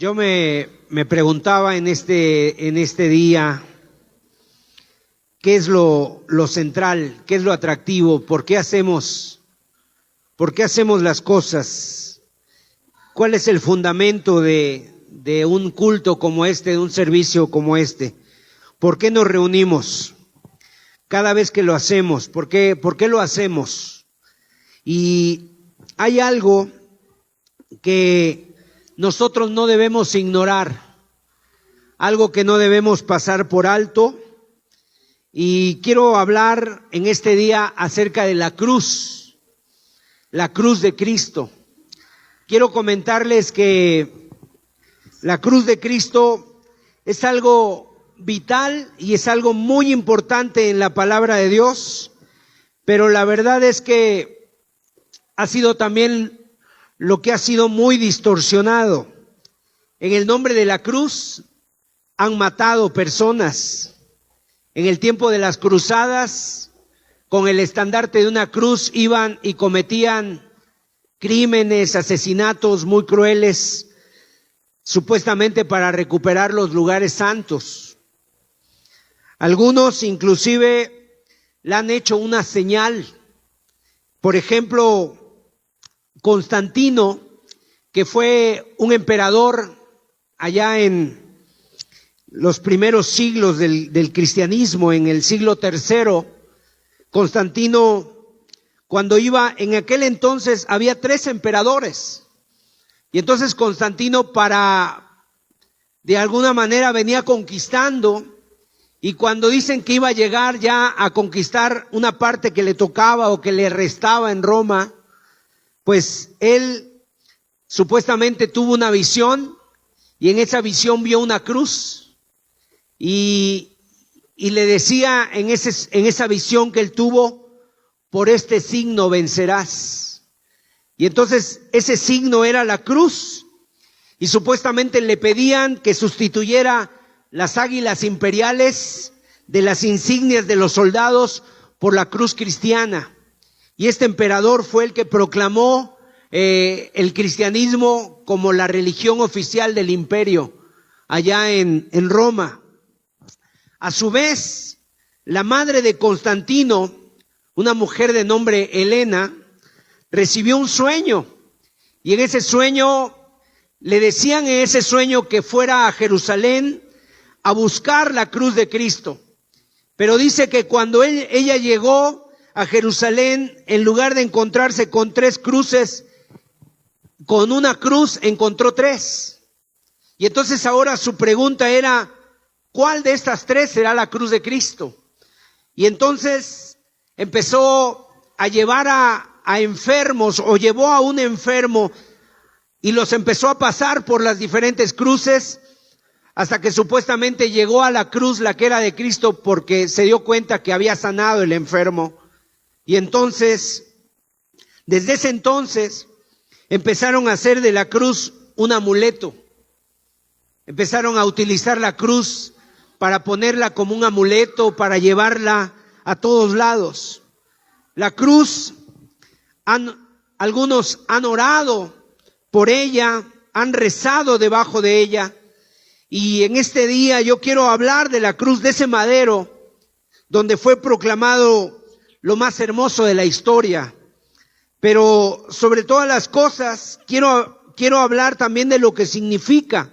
Yo me preguntaba en este día, ¿qué es lo central? ¿Qué es lo atractivo? ¿Por qué hacemos las cosas? ¿Cuál es el fundamento de un culto como este, de un servicio como este? ¿Por qué nos reunimos cada vez que lo hacemos? ¿Por qué lo hacemos? Y hay algo que nosotros no debemos ignorar, algo que no debemos pasar por alto. Y quiero hablar en este día acerca de la cruz de Cristo. Quiero comentarles que la cruz de Cristo es algo vital y es algo muy importante en la palabra de Dios, pero la verdad es que ha sido también lo que ha sido muy distorsionado. En el nombre de la cruz han matado personas. En el tiempo de las cruzadas, con el estandarte de una cruz iban y cometían crímenes, asesinatos muy crueles, supuestamente para recuperar los lugares santos. Algunos inclusive le han hecho una señal. Por ejemplo, Constantino, que fue un emperador allá en los primeros siglos del cristianismo, en el siglo III, Constantino, cuando iba, en aquel entonces había 3 emperadores, y entonces Constantino de alguna manera venía conquistando, y cuando dicen que iba a llegar ya a conquistar una parte que le tocaba o que le restaba en Roma, pues él supuestamente tuvo una visión, y en esa visión vio una cruz, y le decía en esa visión que él tuvo: por este signo vencerás. Y entonces ese signo era la cruz, y supuestamente le pedían que sustituyera las águilas imperiales de las insignias de los soldados por la cruz cristiana. Y este emperador fue el que proclamó el cristianismo como la religión oficial del imperio allá en Roma. A su vez, la madre de Constantino, una mujer de nombre Helena, recibió un sueño, y en ese sueño le decían que fuera a Jerusalén a buscar la cruz de Cristo. Pero dice que cuando ella llegó a Jerusalén, en lugar de encontrarse con 3 cruces, con una cruz encontró 3. Y entonces ahora su pregunta era: ¿cuál de estas 3 será la cruz de Cristo? Y entonces empezó a llevar a enfermos, o llevó a un enfermo y los empezó a pasar por las diferentes cruces, hasta que supuestamente llegó a la cruz, la que era de Cristo, porque se dio cuenta que había sanado el enfermo. Y entonces, desde ese entonces, empezaron a hacer de la cruz un amuleto. Empezaron a utilizar la cruz para ponerla como un amuleto, para llevarla a todos lados. La cruz, algunos han orado por ella, han rezado debajo de ella. Y en este día yo quiero hablar de la cruz, de ese madero donde fue proclamado lo más hermoso de la historia. Pero sobre todas las cosas, quiero hablar también de lo que significa.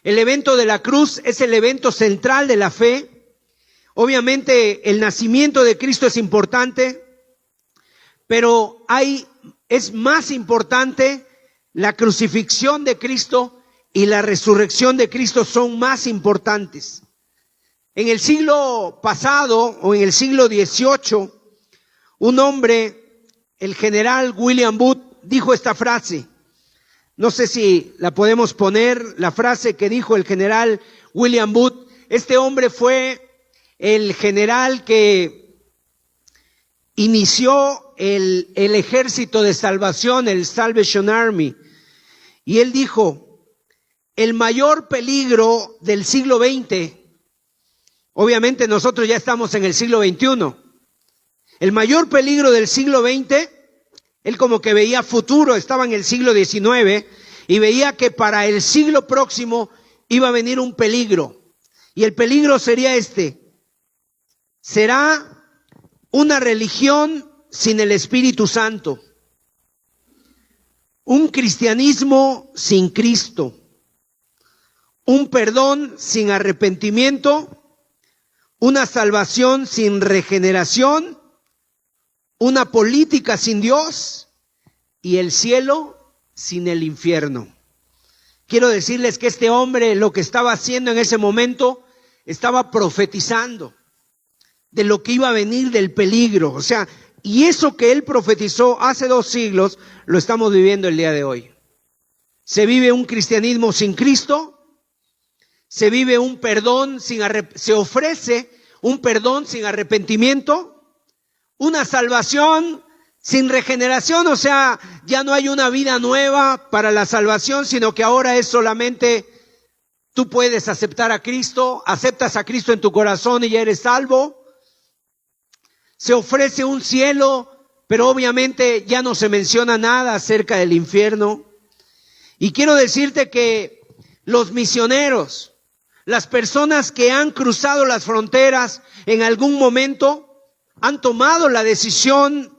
El evento de la cruz es el evento central de la fe. Obviamente el nacimiento de Cristo es importante, pero es más importante la crucifixión de Cristo y la resurrección de Cristo, son más importantes. En el siglo pasado, o en el siglo XVIII, un hombre, el general William Booth, dijo esta frase. No sé si la podemos poner, la frase que dijo el general William Booth. Este hombre fue el general que inició el ejército de salvación, el Salvation Army. Y él dijo: el mayor peligro del siglo XX, obviamente nosotros ya estamos en el siglo XXI, el mayor peligro del siglo XX, él como que veía futuro, estaba en el siglo XIX, y veía que para el siglo próximo iba a venir un peligro. Y el peligro sería este: será una religión sin el Espíritu Santo, un cristianismo sin Cristo, un perdón sin arrepentimiento, una salvación sin regeneración, una política sin Dios y el cielo sin el infierno. Quiero decirles que este hombre lo que estaba haciendo en ese momento, estaba profetizando de lo que iba a venir, del peligro. O sea, y eso que él profetizó hace 2 siglos, lo estamos viviendo el día de hoy. Se vive un cristianismo sin Cristo, se vive un perdón se ofrece un perdón sin arrepentimiento, una salvación sin regeneración. O sea, ya no hay una vida nueva para la salvación, sino que ahora es solamente tú puedes aceptar a Cristo, aceptas a Cristo en tu corazón y ya eres salvo. Se ofrece un cielo, pero obviamente ya no se menciona nada acerca del infierno. Y quiero decirte que los misioneros, las personas que han cruzado las fronteras en algún momento, han tomado la decisión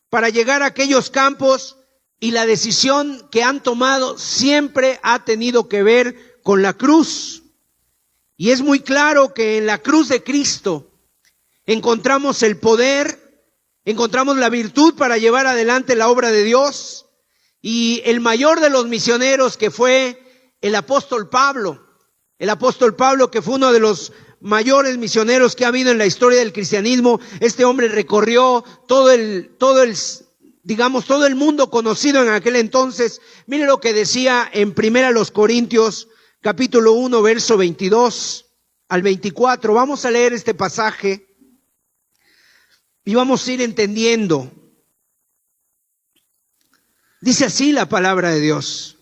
para llegar a aquellos campos, y la decisión que han tomado siempre ha tenido que ver con la cruz. Y es muy claro que en la cruz de Cristo encontramos el poder, encontramos la virtud para llevar adelante la obra de Dios. Y el mayor de los misioneros, que fue el apóstol Pablo, que fue uno de los mayores misioneros que ha habido en la historia del cristianismo. Este hombre recorrió todo el mundo conocido en aquel entonces. Mire lo que decía en 1 Corintios, capítulo 1, verso 22 al 24. Vamos a leer este pasaje y vamos a ir entendiendo. Dice así la palabra de Dios: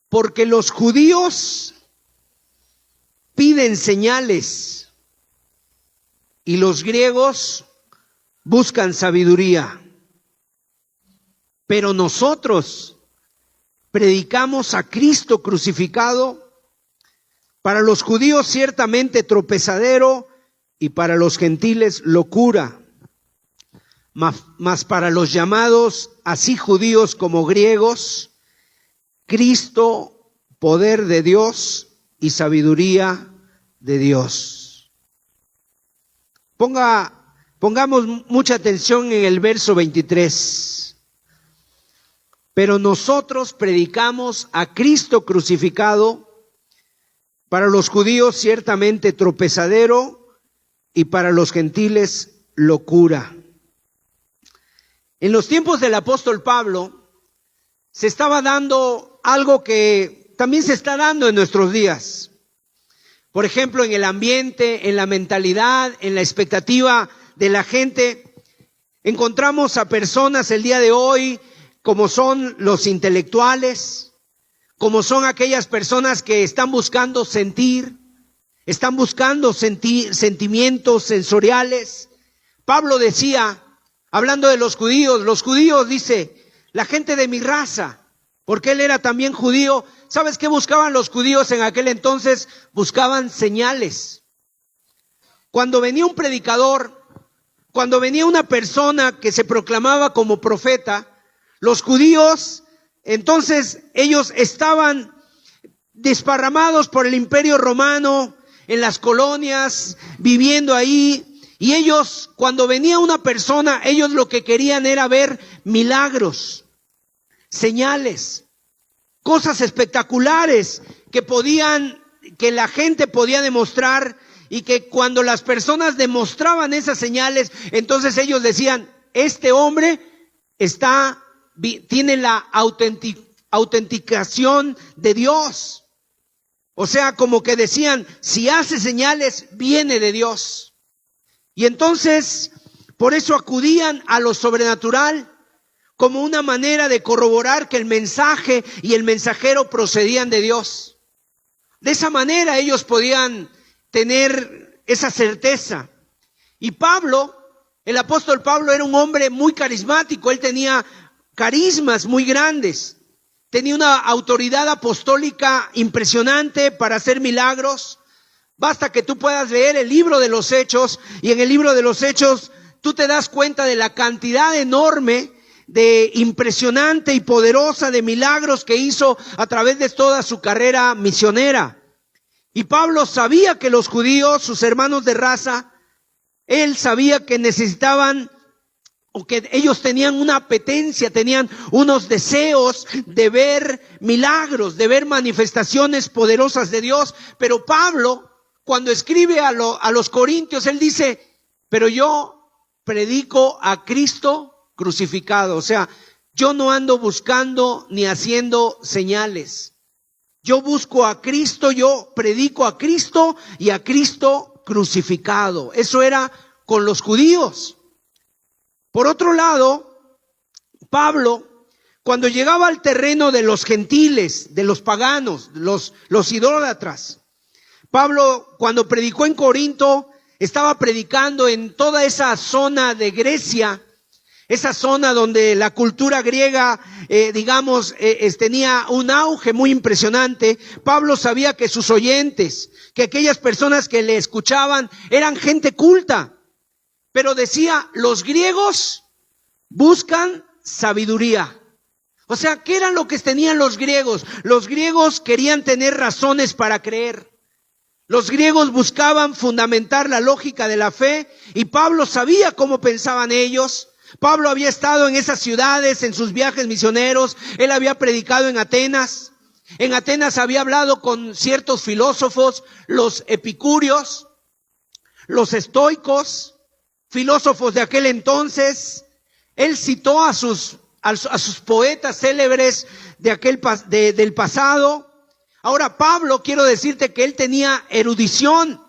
porque los judíos piden señales y los griegos buscan sabiduría, pero nosotros predicamos a Cristo crucificado, para los judíos ciertamente tropezadero y para los gentiles locura, mas para los llamados, así judíos como griegos, Cristo, poder de Dios y sabiduría de Dios. Pongamos mucha atención en el verso 23. Pero nosotros predicamos a Cristo crucificado, para los judíos ciertamente tropezadero y para los gentiles locura. En los tiempos del apóstol Pablo se estaba dando algo que también se está dando en nuestros días. Por ejemplo, en el ambiente, en la mentalidad, en la expectativa de la gente, encontramos a personas el día de hoy como son los intelectuales, como son aquellas personas que están buscando sentimientos sensoriales. Pablo decía, hablando de los judíos dice, la gente de mi raza, porque él era también judío. ¿Sabes qué buscaban los judíos en aquel entonces? Buscaban señales. Cuando venía un predicador, cuando venía una persona que se proclamaba como profeta, los judíos, entonces ellos estaban desparramados por el Imperio Romano, en las colonias, viviendo ahí. Y ellos, cuando venía una persona, ellos lo que querían era ver milagros, señales, cosas espectaculares que la gente podía demostrar, y que cuando las personas demostraban esas señales, entonces ellos decían, este hombre tiene la autenticación de Dios. O sea, como que decían, si hace señales, viene de Dios. Y entonces, por eso acudían a lo sobrenatural, como una manera de corroborar que el mensaje y el mensajero procedían de Dios. De esa manera ellos podían tener esa certeza. Y Pablo, el apóstol Pablo, era un hombre muy carismático. Él tenía carismas muy grandes. tenía una autoridad apostólica impresionante para hacer milagros. Basta que tú puedas leer el libro de los Hechos, y en el libro de los Hechos tú te das cuenta de la cantidad enorme, de impresionante y poderosa de milagros que hizo a través de toda su carrera misionera. Y Pablo sabía que los judíos, sus hermanos de raza, él sabía que necesitaban, o que ellos tenían una apetencia, tenían unos deseos de ver milagros, de ver manifestaciones poderosas de Dios. Pero Pablo, cuando escribe a los corintios, él dice, pero yo predico a Cristo crucificado. O sea, yo no ando buscando ni haciendo señales. Yo busco a Cristo, yo predico a Cristo y a Cristo crucificado. Eso era con los judíos. Por otro lado, Pablo, cuando llegaba al terreno de los gentiles, de los paganos, los idólatras, Pablo, cuando predicó en Corinto, estaba predicando en toda esa zona de Grecia, esa zona donde la cultura griega, tenía un auge muy impresionante. Pablo sabía que sus oyentes, que aquellas personas que le escuchaban eran gente culta. Pero decía, los griegos buscan sabiduría. O sea, ¿qué era lo que tenían los griegos? Los griegos querían tener razones para creer. Los griegos buscaban fundamentar la lógica de la fe, y Pablo sabía cómo pensaban ellos. Pablo había estado en esas ciudades, en sus viajes misioneros. Él había predicado en Atenas. En Atenas había hablado con ciertos filósofos, los epicúreos, los estoicos, filósofos de aquel entonces. Él citó a sus poetas célebres del pasado. Ahora, Pablo, quiero decirte que él tenía erudición.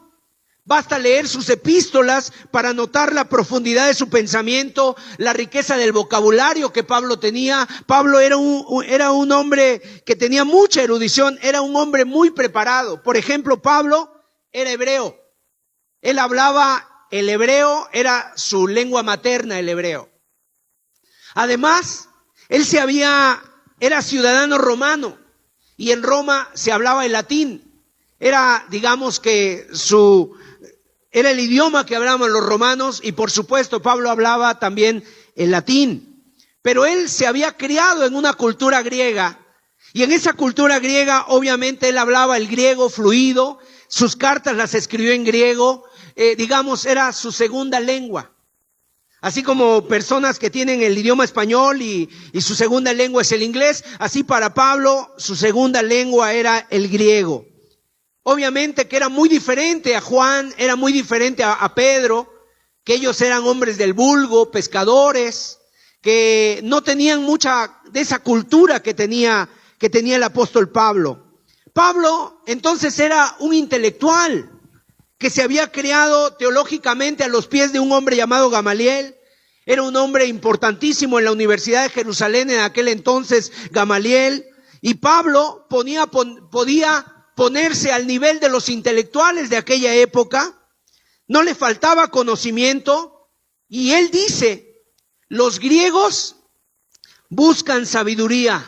Basta leer sus epístolas para notar la profundidad de su pensamiento, la riqueza del vocabulario que Pablo tenía. Pablo era un hombre que tenía mucha erudición, era un hombre muy preparado. Por ejemplo, Pablo era hebreo. Él hablaba el hebreo, era su lengua materna el hebreo. Además, él era ciudadano romano, y en Roma se hablaba el latín. Era, era el idioma que hablaban los romanos, y por supuesto Pablo hablaba también el latín. Pero él se había criado en una cultura griega, y en esa cultura griega obviamente él hablaba el griego fluido, sus cartas las escribió en griego, era su segunda lengua. Así como personas que tienen el idioma español y su segunda lengua es el inglés, así para Pablo su segunda lengua era el griego. Obviamente que era muy diferente a Juan, era muy diferente a Pedro, que ellos eran hombres del vulgo, pescadores, que no tenían mucha de esa cultura que tenía el apóstol Pablo. Pablo entonces era un intelectual que se había criado teológicamente a los pies de un hombre llamado Gamaliel. Era un hombre importantísimo en la Universidad de Jerusalén en aquel entonces, Gamaliel. Y Pablo podía ponerse al nivel de los intelectuales de aquella época. No le faltaba conocimiento. Y él dice, los griegos buscan sabiduría.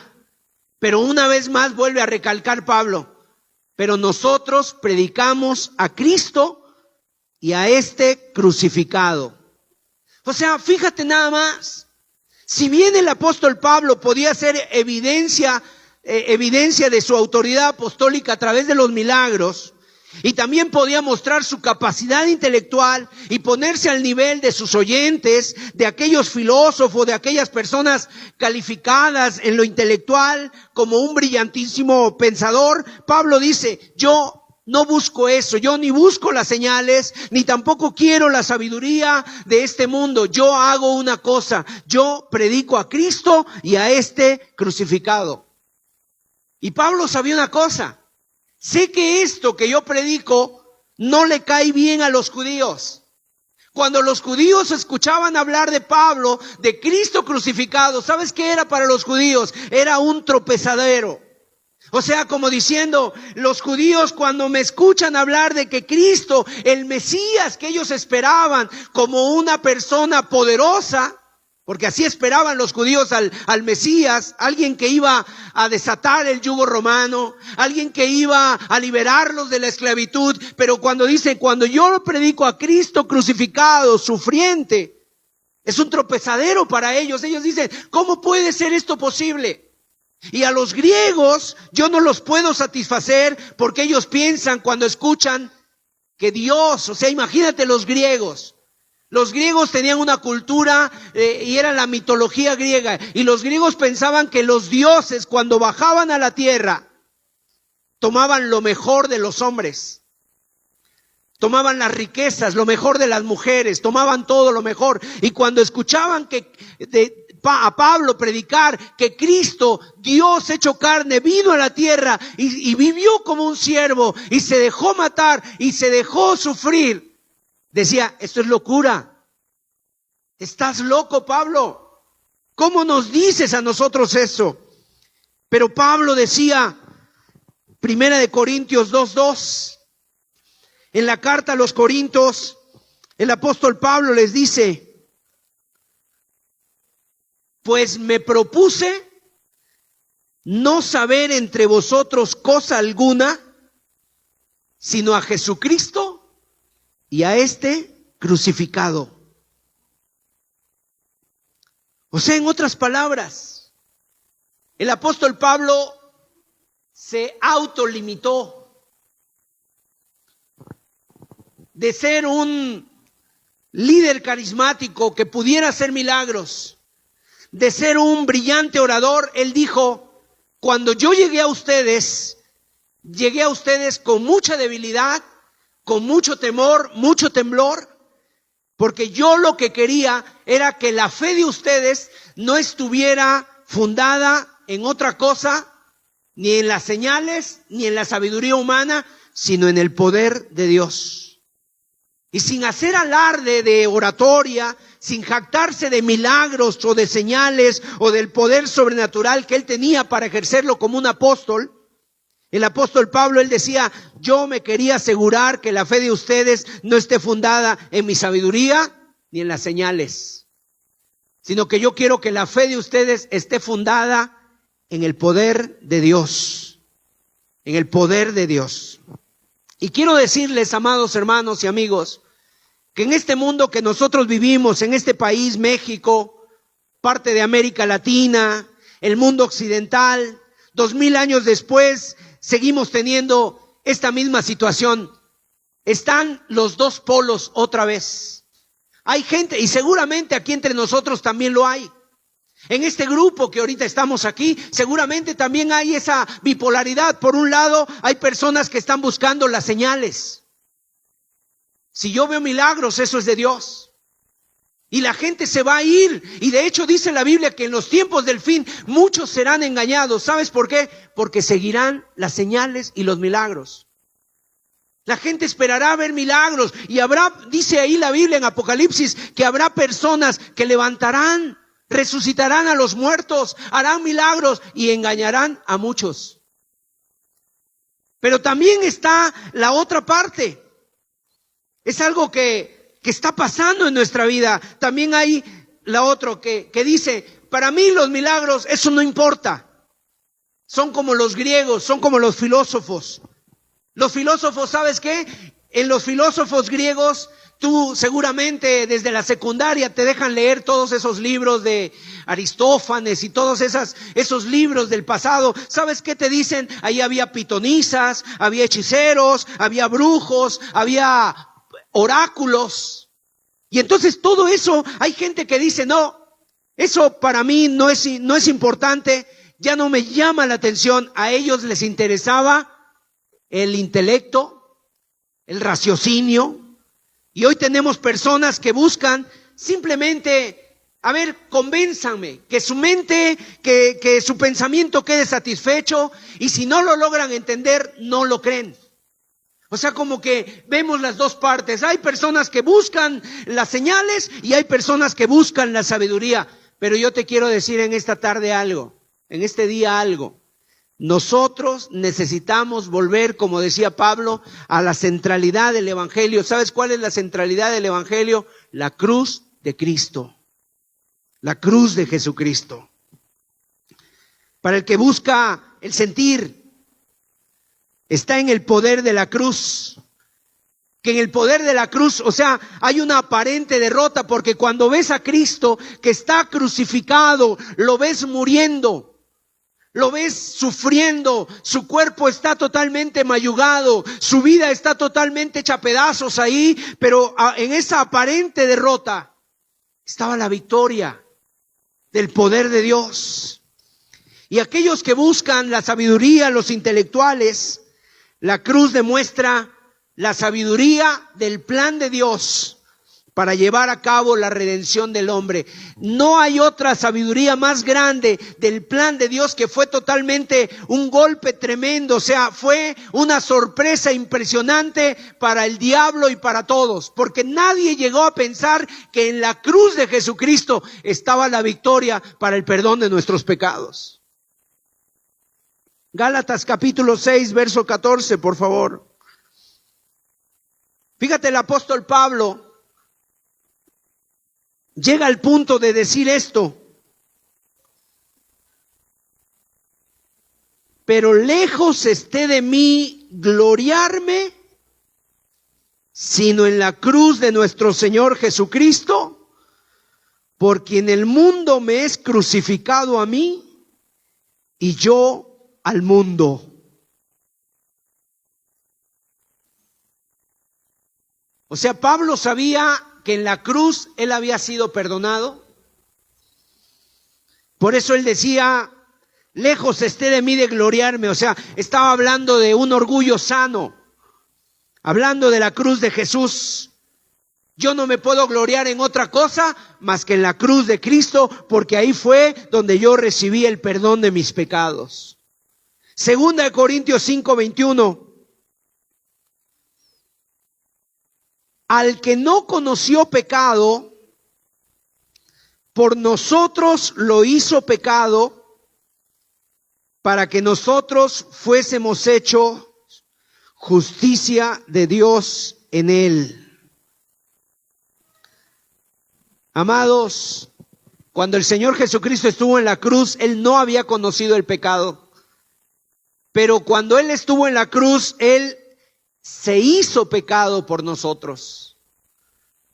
Pero una vez más vuelve a recalcar Pablo, pero nosotros predicamos a Cristo y a este crucificado. O sea, fíjate nada más. Si bien el apóstol Pablo podía hacer evidencia de su autoridad apostólica a través de los milagros, y también podía mostrar su capacidad intelectual y ponerse al nivel de sus oyentes, de aquellos filósofos, de aquellas personas calificadas en lo intelectual como un brillantísimo pensador, Pablo dice, yo no busco eso, yo ni busco las señales, ni tampoco quiero la sabiduría de este mundo. Yo hago una cosa, yo predico a Cristo y a este crucificado. Y Pablo sabía una cosa, sé que esto que yo predico no le cae bien a los judíos. Cuando los judíos escuchaban hablar de Pablo, de Cristo crucificado, ¿sabes qué era para los judíos? Era un tropezadero. O sea, como diciendo, los judíos cuando me escuchan hablar de que Cristo, el Mesías que ellos esperaban como una persona poderosa, porque así esperaban los judíos al Mesías, alguien que iba a desatar el yugo romano, alguien que iba a liberarlos de la esclavitud. Pero cuando dice, cuando yo predico a Cristo crucificado, sufriente, es un tropezadero para ellos. Ellos dicen, ¿cómo puede ser esto posible? Y a los griegos yo no los puedo satisfacer, porque ellos piensan cuando escuchan que Dios, o sea, imagínate los griegos. Los griegos tenían una cultura y era la mitología griega. Y los griegos pensaban que los dioses, cuando bajaban a la tierra, tomaban lo mejor de los hombres. Tomaban las riquezas, lo mejor de las mujeres, tomaban todo lo mejor. Y cuando escuchaban a Pablo predicar que Cristo, Dios hecho carne, vino a la tierra y vivió como un siervo y se dejó matar y se dejó sufrir, decía, esto es locura. Estás loco, Pablo. ¿Cómo nos dices a nosotros eso? Pero Pablo decía, 1 Corintios 2:2, en la carta a los Corintios, el apóstol Pablo les dice, pues me propuse no saber entre vosotros cosa alguna, sino a Jesucristo y a este crucificado. O sea, en otras palabras, el apóstol Pablo se autolimitó de ser un líder carismático que pudiera hacer milagros, de ser un brillante orador. Él dijo, cuando yo llegué a ustedes con mucha debilidad, con mucho temor, mucho temblor, porque yo lo que quería era que la fe de ustedes no estuviera fundada en otra cosa, ni en las señales, ni en la sabiduría humana, sino en el poder de Dios. Y sin hacer alarde de oratoria, sin jactarse de milagros o de señales o del poder sobrenatural que él tenía para ejercerlo como un apóstol, el apóstol Pablo, él decía, yo me quería asegurar que la fe de ustedes no esté fundada en mi sabiduría ni en las señales, sino que yo quiero que la fe de ustedes esté fundada en el poder de Dios, en el poder de Dios. Y quiero decirles, amados hermanos y amigos, que en este mundo que nosotros vivimos, en este país, México, parte de América Latina, el mundo occidental, 2000 años después, seguimos teniendo esta misma situación. Están los dos polos otra vez. Hay gente, y seguramente aquí entre nosotros también lo hay. En este grupo que ahorita estamos aquí, seguramente también hay esa bipolaridad. Por un lado, hay personas que están buscando las señales. Si yo veo milagros, eso es de Dios. Y la gente se va a ir. Y de hecho dice la Biblia que en los tiempos del fin muchos serán engañados. ¿Sabes por qué? Porque seguirán las señales y los milagros. La gente esperará ver milagros. Y habrá, dice ahí la Biblia en Apocalipsis, que habrá personas que levantarán, resucitarán a los muertos, harán milagros y engañarán a muchos. Pero también está la otra parte. Es algo que está pasando en nuestra vida. También hay la otra que dice, para mí los milagros, eso no importa. Son como los griegos, son como los filósofos. Los filósofos, ¿sabes qué? En los filósofos griegos, tú seguramente desde la secundaria te dejan leer todos esos libros de Aristófanes y todos esos libros del pasado. ¿Sabes qué te dicen? Ahí había pitonisas, había hechiceros, había brujos, había oráculos. Y entonces todo eso, hay gente que dice, no, eso para mí no es importante, ya no me llama la atención. A ellos les interesaba el intelecto, el raciocinio. Y hoy tenemos personas que buscan simplemente, a ver, convénzanme, que su mente, que su pensamiento quede satisfecho, y si no lo logran entender, no lo creen. O sea, como que vemos las dos partes. Hay personas que buscan las señales y hay personas que buscan la sabiduría. Pero yo te quiero decir en esta tarde algo, en este día algo. Nosotros necesitamos volver, como decía Pablo, a la centralidad del Evangelio. ¿Sabes cuál es la centralidad del Evangelio? La cruz de Cristo. La cruz de Jesucristo. Para el que busca el sentir, está en el poder de la cruz. Que en el poder de la cruz, o sea, hay una aparente derrota, porque cuando ves a Cristo que está crucificado, lo ves muriendo. Lo ves sufriendo, su cuerpo está totalmente mayugado, su vida está totalmente hecha pedazos ahí, pero en esa aparente derrota estaba la victoria del poder de Dios. Y aquellos que buscan la sabiduría, los intelectuales, la cruz demuestra la sabiduría del plan de Dios para llevar a cabo la redención del hombre. No hay otra sabiduría más grande del plan de Dios, que fue totalmente un golpe tremendo, o sea, fue una sorpresa impresionante para el diablo y para todos, porque nadie llegó a pensar que en la cruz de Jesucristo estaba la victoria para el perdón de nuestros pecados. Gálatas capítulo 6, verso 14, por favor. Fíjate, el apóstol Pablo llega al punto de decir esto: pero lejos esté de mí gloriarme, sino en la cruz de nuestro Señor Jesucristo, por quien el mundo me es crucificado a mí y yo al mundo. O sea, Pablo sabía que en la cruz él había sido perdonado. Por eso él decía: lejos esté de mí de gloriarme. O sea, estaba hablando de un orgullo sano, hablando de la cruz de Jesús. Yo no me puedo gloriar en otra cosa más que en la cruz de Cristo, porque ahí fue donde yo recibí el perdón de mis pecados. Segunda de Corintios 5:21. Al que no conoció pecado, por nosotros lo hizo pecado, para que nosotros fuésemos hechos justicia de Dios en él. Amados, cuando el Señor Jesucristo estuvo en la cruz, Él no había conocido el pecado. Pero cuando Él estuvo en la cruz, Él se hizo pecado por nosotros.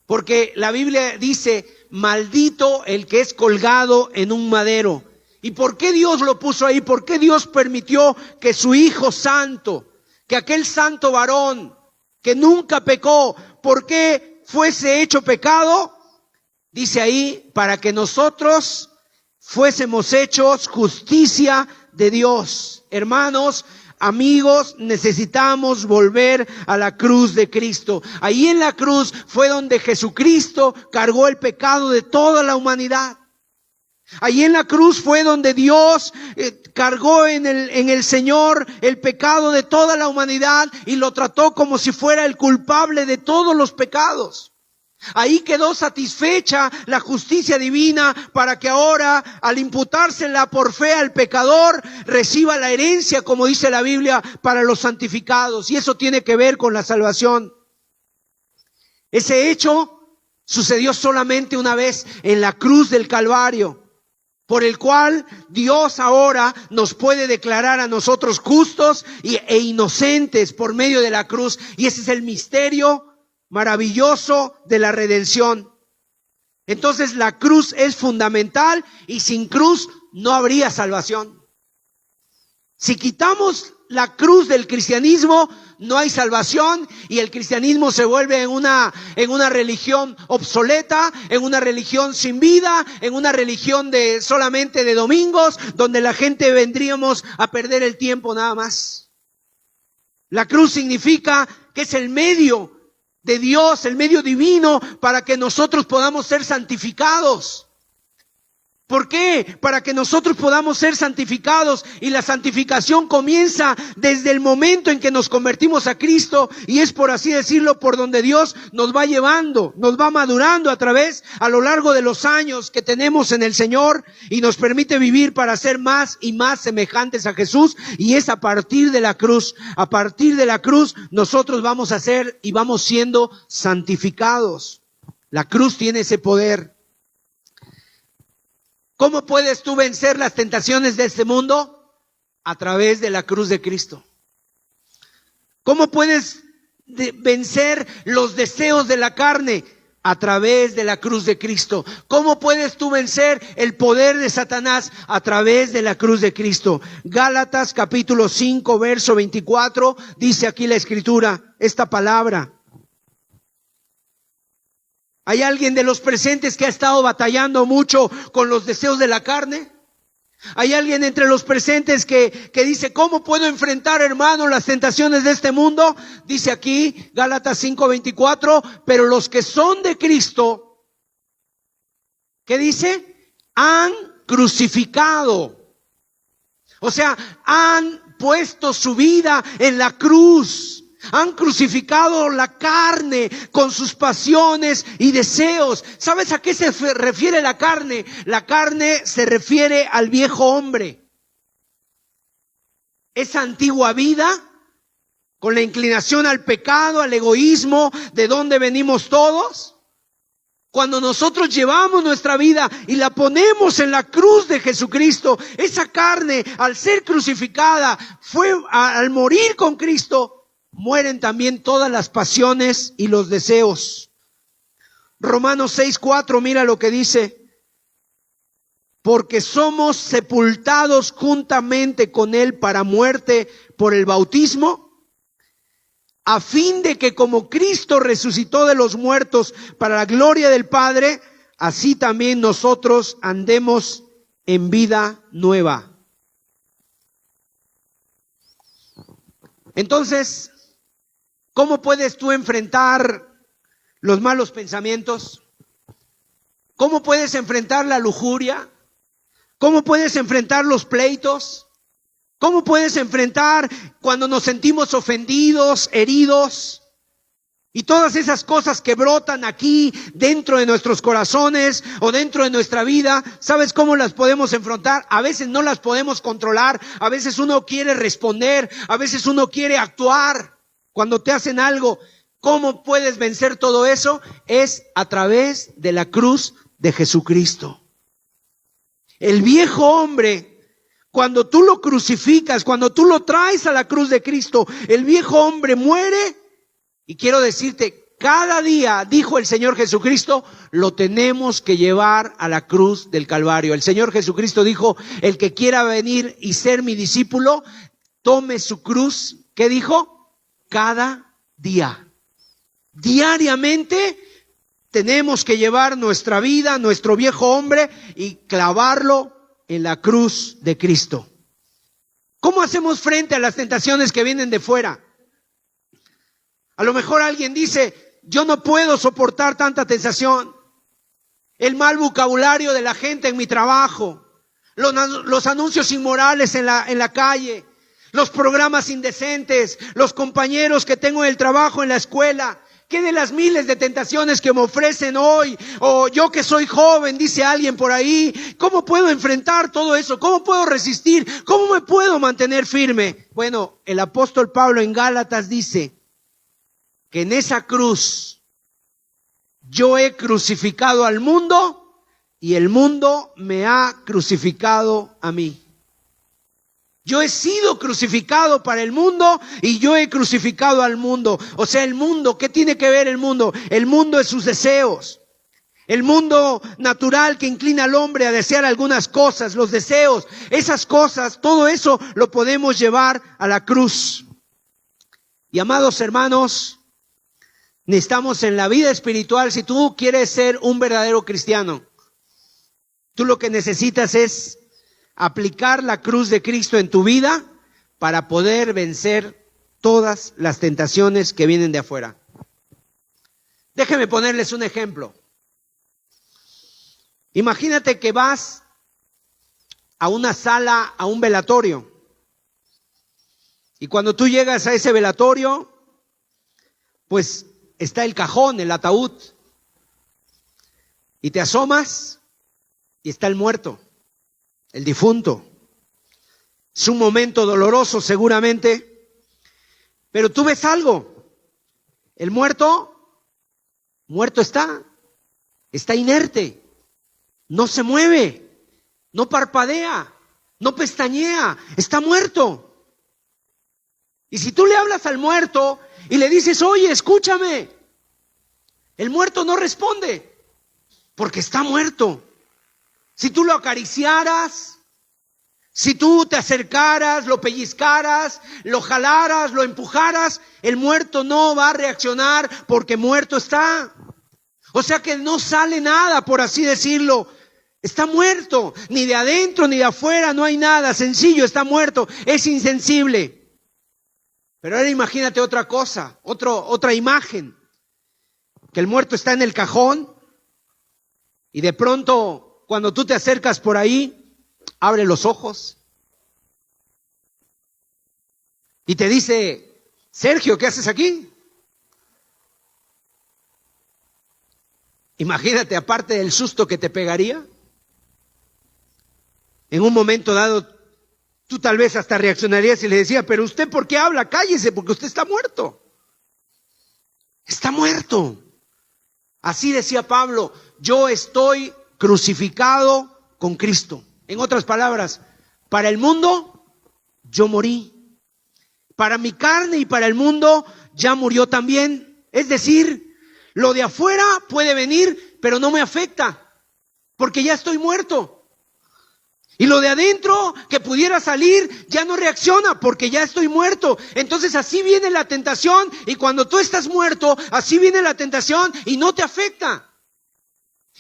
Porque la Biblia dice: maldito el que es colgado en un madero. ¿Y por qué Dios lo puso ahí? ¿Por qué Dios permitió que su Hijo Santo, que aquel santo varón que nunca pecó, por qué fuese hecho pecado? Dice ahí: para que nosotros fuésemos hechos justicia de Dios. Hermanos, amigos, necesitamos volver a la cruz de Cristo. Ahí en la cruz fue donde Jesucristo cargó el pecado de toda la humanidad. Ahí en la cruz fue donde Dios cargó en el Señor el pecado de toda la humanidad y lo trató como si fuera el culpable de todos los pecados. Ahí quedó satisfecha la justicia divina para que ahora, al imputársela por fe al pecador, reciba la herencia, como dice la Biblia, para los santificados. Y eso tiene que ver con la salvación. Ese hecho sucedió solamente una vez en la cruz del Calvario, por el cual Dios ahora nos puede declarar a nosotros justos e inocentes por medio de la cruz. Y ese es el misterio maravilloso de la redención. Entonces la cruz es fundamental y sin cruz no habría salvación. Si quitamos la cruz del cristianismo, no hay salvación y el cristianismo se vuelve en una religión obsoleta, en una religión sin vida, en una religión solamente de domingos, donde la gente vendríamos a perder el tiempo nada más. La cruz significa que es el medio de Dios, el medio divino para que nosotros podamos ser santificados. ¿Por qué? Para que nosotros podamos ser santificados, y la santificación comienza desde el momento en que nos convertimos a Cristo, y es, por así decirlo, por donde Dios nos va llevando, nos va madurando a lo largo de los años que tenemos en el Señor, y nos permite vivir para ser más y más semejantes a Jesús, y es a partir de la cruz. A partir de la cruz nosotros vamos a ser y vamos siendo santificados. La cruz tiene ese poder. ¿Cómo puedes tú vencer las tentaciones de este mundo? A través de la cruz de Cristo. ¿Cómo puedes vencer los deseos de la carne? A través de la cruz de Cristo. ¿Cómo puedes tú vencer el poder de Satanás? A través de la cruz de Cristo. Gálatas capítulo 5, verso 24, dice aquí la Escritura, esta palabra. ¿Hay alguien de los presentes que ha estado batallando mucho con los deseos de la carne? ¿Hay alguien entre los presentes que dice, ¿cómo puedo enfrentar, hermano, las tentaciones de este mundo? Dice aquí, Gálatas 5:24, pero los que son de Cristo, ¿qué dice? Han crucificado. O sea, han puesto su vida en la cruz. Han crucificado la carne con sus pasiones y deseos. ¿Sabes a qué se refiere la carne? La carne se refiere al viejo hombre. Esa antigua vida con la inclinación al pecado, al egoísmo, de donde venimos todos. Cuando nosotros llevamos nuestra vida y la ponemos en la cruz de Jesucristo, esa carne, al ser crucificada, al morir con Cristo, mueren también todas las pasiones y los deseos. Romanos 6:4, mira lo que dice. Porque somos sepultados juntamente con Él para muerte por el bautismo, a fin de que como Cristo resucitó de los muertos para la gloria del Padre, así también nosotros andemos en vida nueva. Entonces, ¿cómo puedes tú enfrentar los malos pensamientos? ¿Cómo puedes enfrentar la lujuria? ¿Cómo puedes enfrentar los pleitos? ¿Cómo puedes enfrentar cuando nos sentimos ofendidos, heridos? Y todas esas cosas que brotan aquí dentro de nuestros corazones o dentro de nuestra vida, ¿sabes cómo las podemos enfrentar? A veces no las podemos controlar, a veces uno quiere responder, a veces uno quiere actuar. Cuando te hacen algo, ¿cómo puedes vencer todo eso? Es a través de la cruz de Jesucristo. El viejo hombre, cuando tú lo crucificas, cuando tú lo traes a la cruz de Cristo, el viejo hombre muere. Y quiero decirte, cada día, dijo el Señor Jesucristo, lo tenemos que llevar a la cruz del Calvario. El Señor Jesucristo dijo, el que quiera venir y ser mi discípulo, tome su cruz. ¿Qué dijo? Cada día. Diariamente tenemos que llevar nuestra vida, nuestro viejo hombre y clavarlo en la cruz de Cristo. ¿Cómo hacemos frente a las tentaciones que vienen de fuera? A lo mejor alguien dice, yo no puedo soportar tanta tentación. El mal vocabulario de la gente en mi trabajo, los anuncios inmorales en la calle, los programas indecentes, los compañeros que tengo en el trabajo, en la escuela. ¿Qué de las miles de tentaciones que me ofrecen hoy? O yo que soy joven, dice alguien por ahí. ¿Cómo puedo enfrentar todo eso? ¿Cómo puedo resistir? ¿Cómo me puedo mantener firme? Bueno, el apóstol Pablo en Gálatas dice que en esa cruz yo he crucificado al mundo y el mundo me ha crucificado a mí. Yo he sido crucificado para el mundo y yo he crucificado al mundo. O sea, el mundo, ¿qué tiene que ver el mundo? El mundo es sus deseos. El mundo natural que inclina al hombre a desear algunas cosas, los deseos, esas cosas, todo eso lo podemos llevar a la cruz. Y amados hermanos, necesitamos en la vida espiritual, si tú quieres ser un verdadero cristiano, tú lo que necesitas es aplicar la cruz de Cristo en tu vida para poder vencer todas las tentaciones que vienen de afuera. Déjenme ponerles un ejemplo. Imagínate que vas a una sala, a un velatorio. Y cuando tú llegas a ese velatorio, pues está el cajón, el ataúd. Y te asomas y está el muerto. El difunto. Es un momento doloroso seguramente, pero tú ves algo. El muerto está inerte, no se mueve. no parpadea, no pestañea, está muerto. Y si tú le hablas al muerto y le dices, oye, escúchame, el muerto no responde, porque está muerto. Si tú lo acariciaras, si tú te acercaras, lo pellizcaras, lo jalaras, lo empujaras, el muerto no va a reaccionar porque muerto está. O sea que no sale nada, por así decirlo. Está muerto, ni de adentro ni de afuera, no hay nada, sencillo, está muerto, es insensible. Pero ahora imagínate otra cosa, otra imagen, que el muerto está en el cajón y de pronto cuando tú te acercas por ahí, abre los ojos y te dice, Sergio, ¿qué haces aquí? Imagínate, aparte del susto que te pegaría, en un momento dado, tú tal vez hasta reaccionarías y le decías, pero usted ¿por qué habla? Cállese, porque usted está muerto. Está muerto. Así decía Pablo, yo estoy crucificado con Cristo. En otras palabras, para el mundo, yo morí. Para mi carne y para el mundo, ya murió también. Es decir, lo de afuera puede venir, pero no me afecta, porque ya estoy muerto. Y lo de adentro que pudiera salir ya no reacciona porque ya estoy muerto. Entonces así viene la tentación y cuando tú estás muerto, así viene la tentación y no te afecta.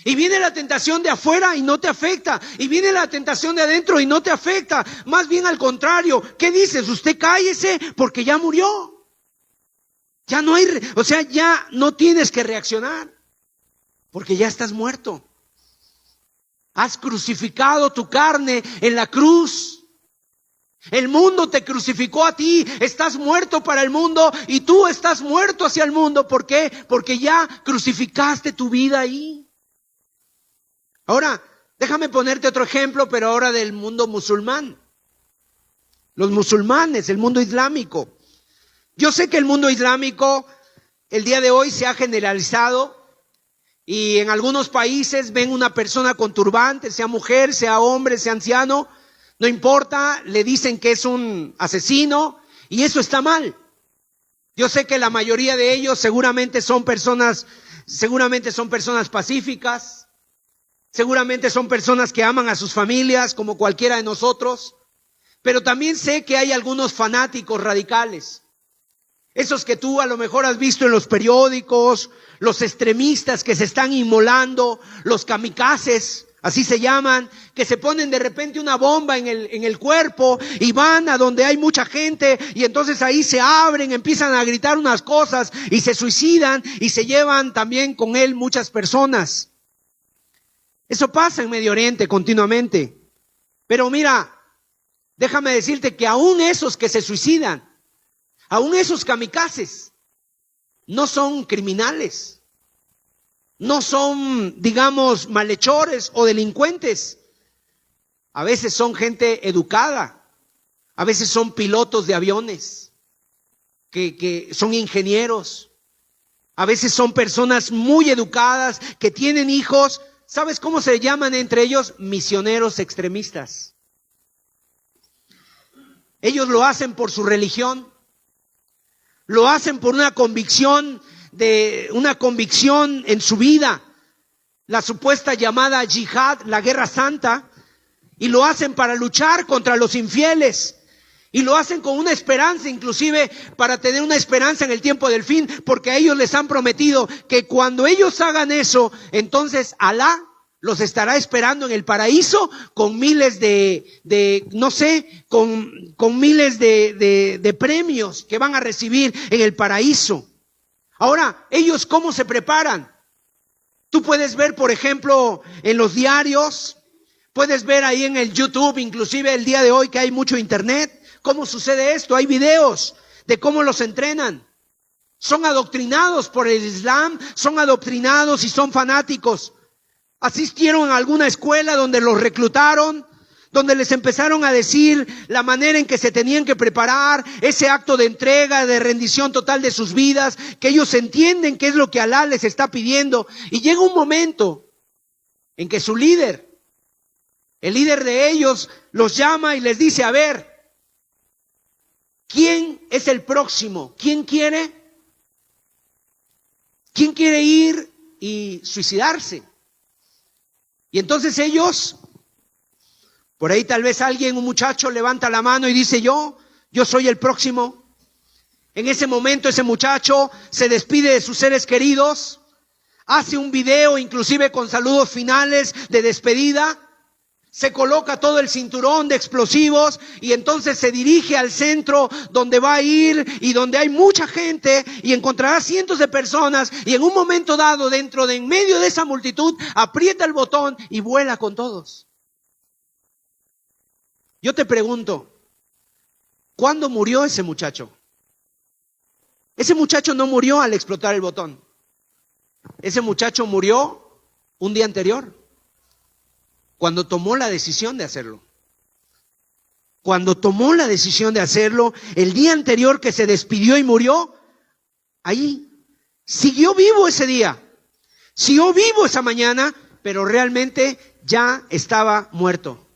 Y viene la tentación de afuera y no te afecta. Y viene la tentación de adentro y no te afecta. Más bien al contrario, ¿qué dices? Usted cállese porque ya murió. Ya no hay, ya no tienes que reaccionar porque ya estás muerto. Has crucificado tu carne en la cruz. El mundo te crucificó a ti. Estás muerto para el mundo y tú estás muerto hacia el mundo. ¿Por qué? Porque ya crucificaste tu vida ahí. Ahora, déjame ponerte otro ejemplo, pero ahora del mundo musulmán. Los musulmanes, el mundo islámico. Yo sé que el mundo islámico el día de hoy se ha generalizado. Y en algunos países ven una persona con turbante, sea mujer, sea hombre, sea anciano, no importa, le dicen que es un asesino y eso está mal. Yo sé que la mayoría de ellos seguramente son personas pacíficas, seguramente son personas que aman a sus familias como cualquiera de nosotros, pero también sé que hay algunos fanáticos radicales. Esos que tú a lo mejor has visto en los periódicos, los extremistas que se están inmolando, los kamikazes, así se llaman, que se ponen de repente una bomba en el cuerpo y van a donde hay mucha gente y entonces ahí se abren, empiezan a gritar unas cosas y se suicidan y se llevan también con él muchas personas. Eso pasa en Medio Oriente continuamente. Pero mira, déjame decirte que aún esos que se suicidan, aún esos kamikazes no son criminales, no son, digamos, malhechores o delincuentes. A veces son gente educada, a veces son pilotos de aviones, que son ingenieros, a veces son personas muy educadas que tienen hijos. ¿Sabes cómo se llaman entre ellos? Misioneros extremistas. Ellos lo hacen por su religión. Lo hacen por una convicción en su vida, la supuesta llamada yihad, la guerra santa, y lo hacen para luchar contra los infieles, y lo hacen con una esperanza, inclusive para tener una esperanza en el tiempo del fin, porque a ellos les han prometido que cuando ellos hagan eso, entonces Alá los estará esperando en el paraíso con miles con miles de premios que van a recibir en el paraíso. Ahora, ¿ellos cómo se preparan? Tú puedes ver, por ejemplo, en los diarios, puedes ver ahí en el YouTube, inclusive el día de hoy que hay mucho internet, cómo sucede esto. Hay videos de cómo los entrenan. Son adoctrinados por el Islam, son adoctrinados y son fanáticos. Asistieron a alguna escuela donde los reclutaron, donde les empezaron a decir la manera en que se tenían que preparar, ese acto de entrega, de rendición total de sus vidas, que ellos entienden qué es lo que Alá les está pidiendo. Y llega un momento en que su líder El líder de ellos los llama y les dice, a ver, ¿quién es el próximo? ¿Quién quiere ir y suicidarse? Y entonces ellos, por ahí tal vez un muchacho levanta la mano y dice, yo soy el próximo. En ese momento ese muchacho se despide de sus seres queridos, hace un video inclusive con saludos finales de despedida, se coloca todo el cinturón de explosivos y entonces se dirige al centro donde va a ir y donde hay mucha gente y encontrará cientos de personas y en un momento dado en medio de esa multitud aprieta el botón y vuela con todos. Yo te pregunto, ¿cuándo murió ese muchacho? Ese muchacho no murió al explotar el botón. Ese muchacho murió un día anterior, cuando tomó la decisión de hacerlo. Cuando tomó la decisión de hacerlo, el día anterior que se despidió y murió, ahí siguió vivo ese día, siguió vivo esa mañana, pero realmente ya estaba muerto.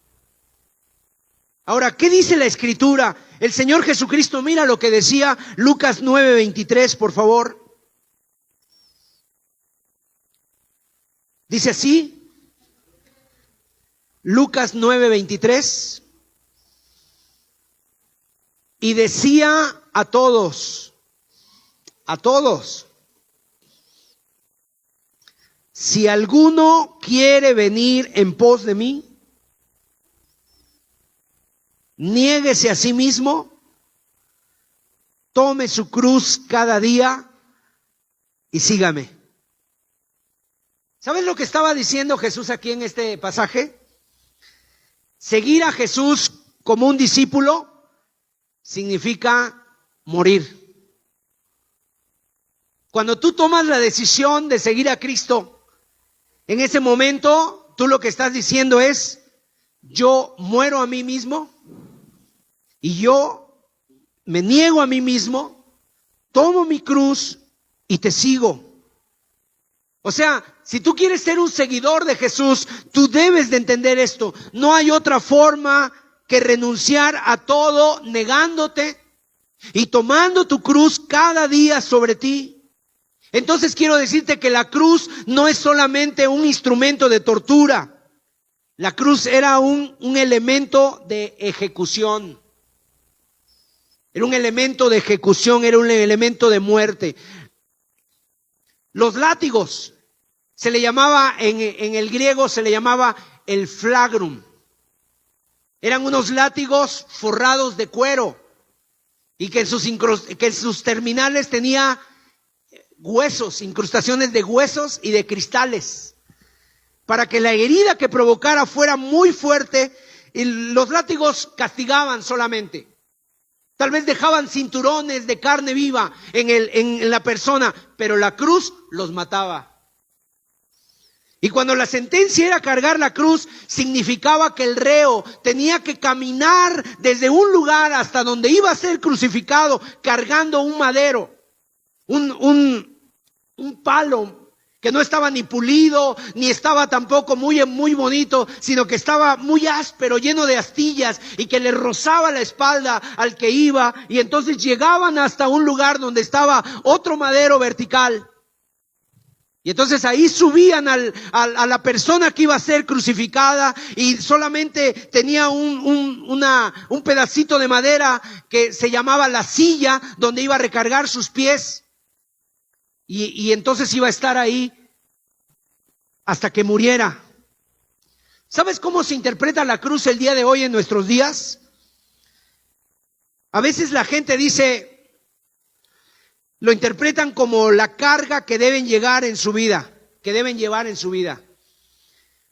Ahora, ¿qué dice la Escritura? El Señor Jesucristo, mira lo que decía Lucas 9:23, por favor. Dice así, Lucas 9:23, y decía a todos, si alguno quiere venir en pos de mí, niéguese a sí mismo, tome su cruz cada día y sígame. ¿Sabes lo que estaba diciendo Jesús aquí en este pasaje? Seguir a Jesús como un discípulo significa morir. Cuando tú tomas la decisión de seguir a Cristo, en ese momento tú lo que estás diciendo es, yo muero a mí mismo y yo me niego a mí mismo, tomo mi cruz y te sigo. O sea, si tú quieres ser un seguidor de Jesús, tú debes de entender esto. No hay otra forma que renunciar a todo, negándote y tomando tu cruz cada día sobre ti. Entonces quiero decirte que la cruz no es solamente un instrumento de tortura. La cruz era un elemento de ejecución. Era un elemento de ejecución, era un elemento de muerte. Los látigos, se le llamaba, en el griego se le llamaba el flagrum. Eran unos látigos forrados de cuero y que en sus terminales tenía huesos, incrustaciones de huesos y de cristales. Para que la herida que provocara fuera muy fuerte, y los látigos castigaban solamente. Tal vez dejaban cinturones de carne viva en la persona, pero la cruz los mataba. Y cuando la sentencia era cargar la cruz, significaba que el reo tenía que caminar desde un lugar hasta donde iba a ser crucificado, cargando un madero, un palo que no estaba ni pulido, ni estaba tampoco muy bonito, sino que estaba muy áspero, lleno de astillas, y que le rozaba la espalda al que iba, y entonces llegaban hasta un lugar donde estaba otro madero vertical. Y entonces ahí subían a la persona que iba a ser crucificada y solamente tenía un pedacito de madera que se llamaba la silla donde iba a recargar sus pies. Y entonces iba a estar ahí hasta que muriera. ¿Sabes cómo se interpreta la cruz el día de hoy en nuestros días? A veces la gente dice, lo interpretan como la carga que deben llevar en su vida.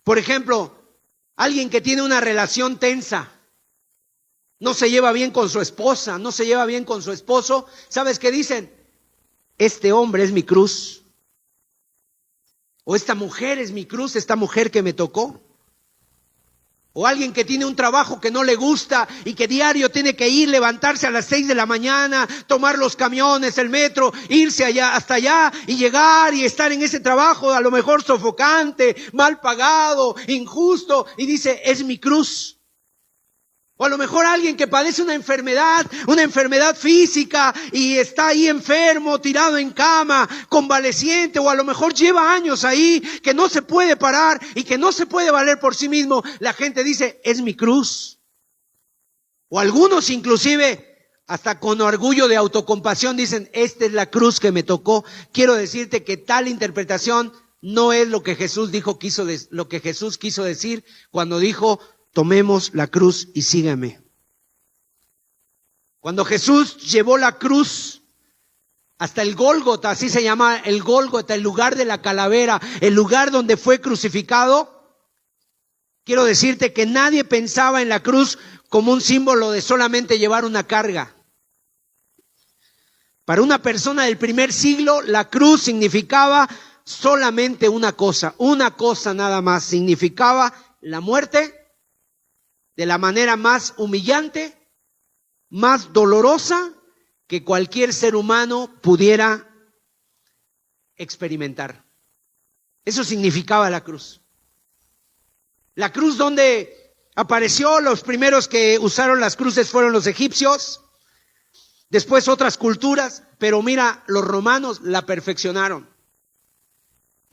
Por ejemplo, alguien que tiene una relación tensa, no se lleva bien con su esposa, no se lleva bien con su esposo, ¿sabes qué dicen? Este hombre es mi cruz. O esta mujer es mi cruz, esta mujer que me tocó. O alguien que tiene un trabajo que no le gusta y que diario tiene que ir, levantarse a las 6 de la mañana, tomar los camiones, el metro, irse allá, hasta allá y llegar y estar en ese trabajo a lo mejor sofocante, mal pagado, injusto, y dice, es mi cruz. O a lo mejor alguien que padece una enfermedad física y está ahí enfermo, tirado en cama, convaleciente, o a lo mejor lleva años ahí, que no se puede parar y que no se puede valer por sí mismo. La gente dice, es mi cruz. O algunos inclusive, hasta con orgullo de autocompasión, dicen, esta es la cruz que me tocó. Quiero decirte que tal interpretación no es lo que Jesús lo que Jesús quiso decir cuando dijo, tomemos la cruz y sígueme. Cuando Jesús llevó la cruz hasta el Gólgota, así se llama el Gólgota, el lugar de la calavera, el lugar donde fue crucificado, quiero decirte que nadie pensaba en la cruz como un símbolo de solamente llevar una carga. Para una persona del primer siglo, la cruz significaba solamente una cosa nada más, significaba la muerte de la manera más humillante, más dolorosa que cualquier ser humano pudiera experimentar. Eso significaba la cruz. La cruz donde apareció, los primeros que usaron las cruces fueron los egipcios, después otras culturas, pero mira, los romanos la perfeccionaron.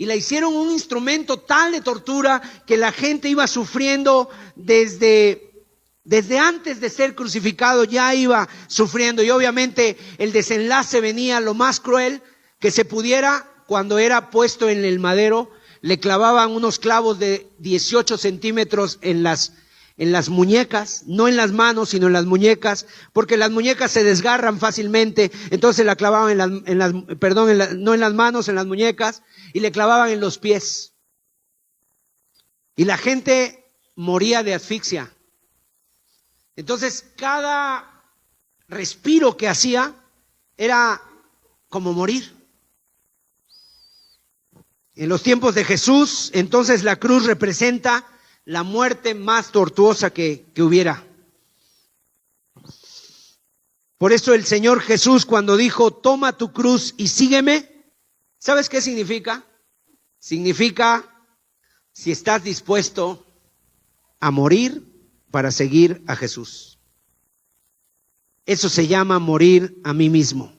Y la hicieron un instrumento tal de tortura que la gente iba sufriendo desde antes de ser crucificado, ya iba sufriendo. Y obviamente el desenlace venía lo más cruel que se pudiera. Cuando era puesto en el madero, le clavaban unos clavos de 18 centímetros en las muñecas, no en las manos, sino en las muñecas, porque las muñecas se desgarran fácilmente. Entonces la clavaban no en las manos, en las muñecas, y le clavaban en los pies. Y la gente moría de asfixia. Entonces cada respiro que hacía era como morir. En los tiempos de Jesús, entonces la cruz representa la muerte más tortuosa que hubiera. Por eso el Señor Jesús, cuando dijo, toma tu cruz y sígueme, ¿sabes qué significa? Significa, si estás dispuesto a morir para seguir a Jesús. Eso se llama morir a mí mismo.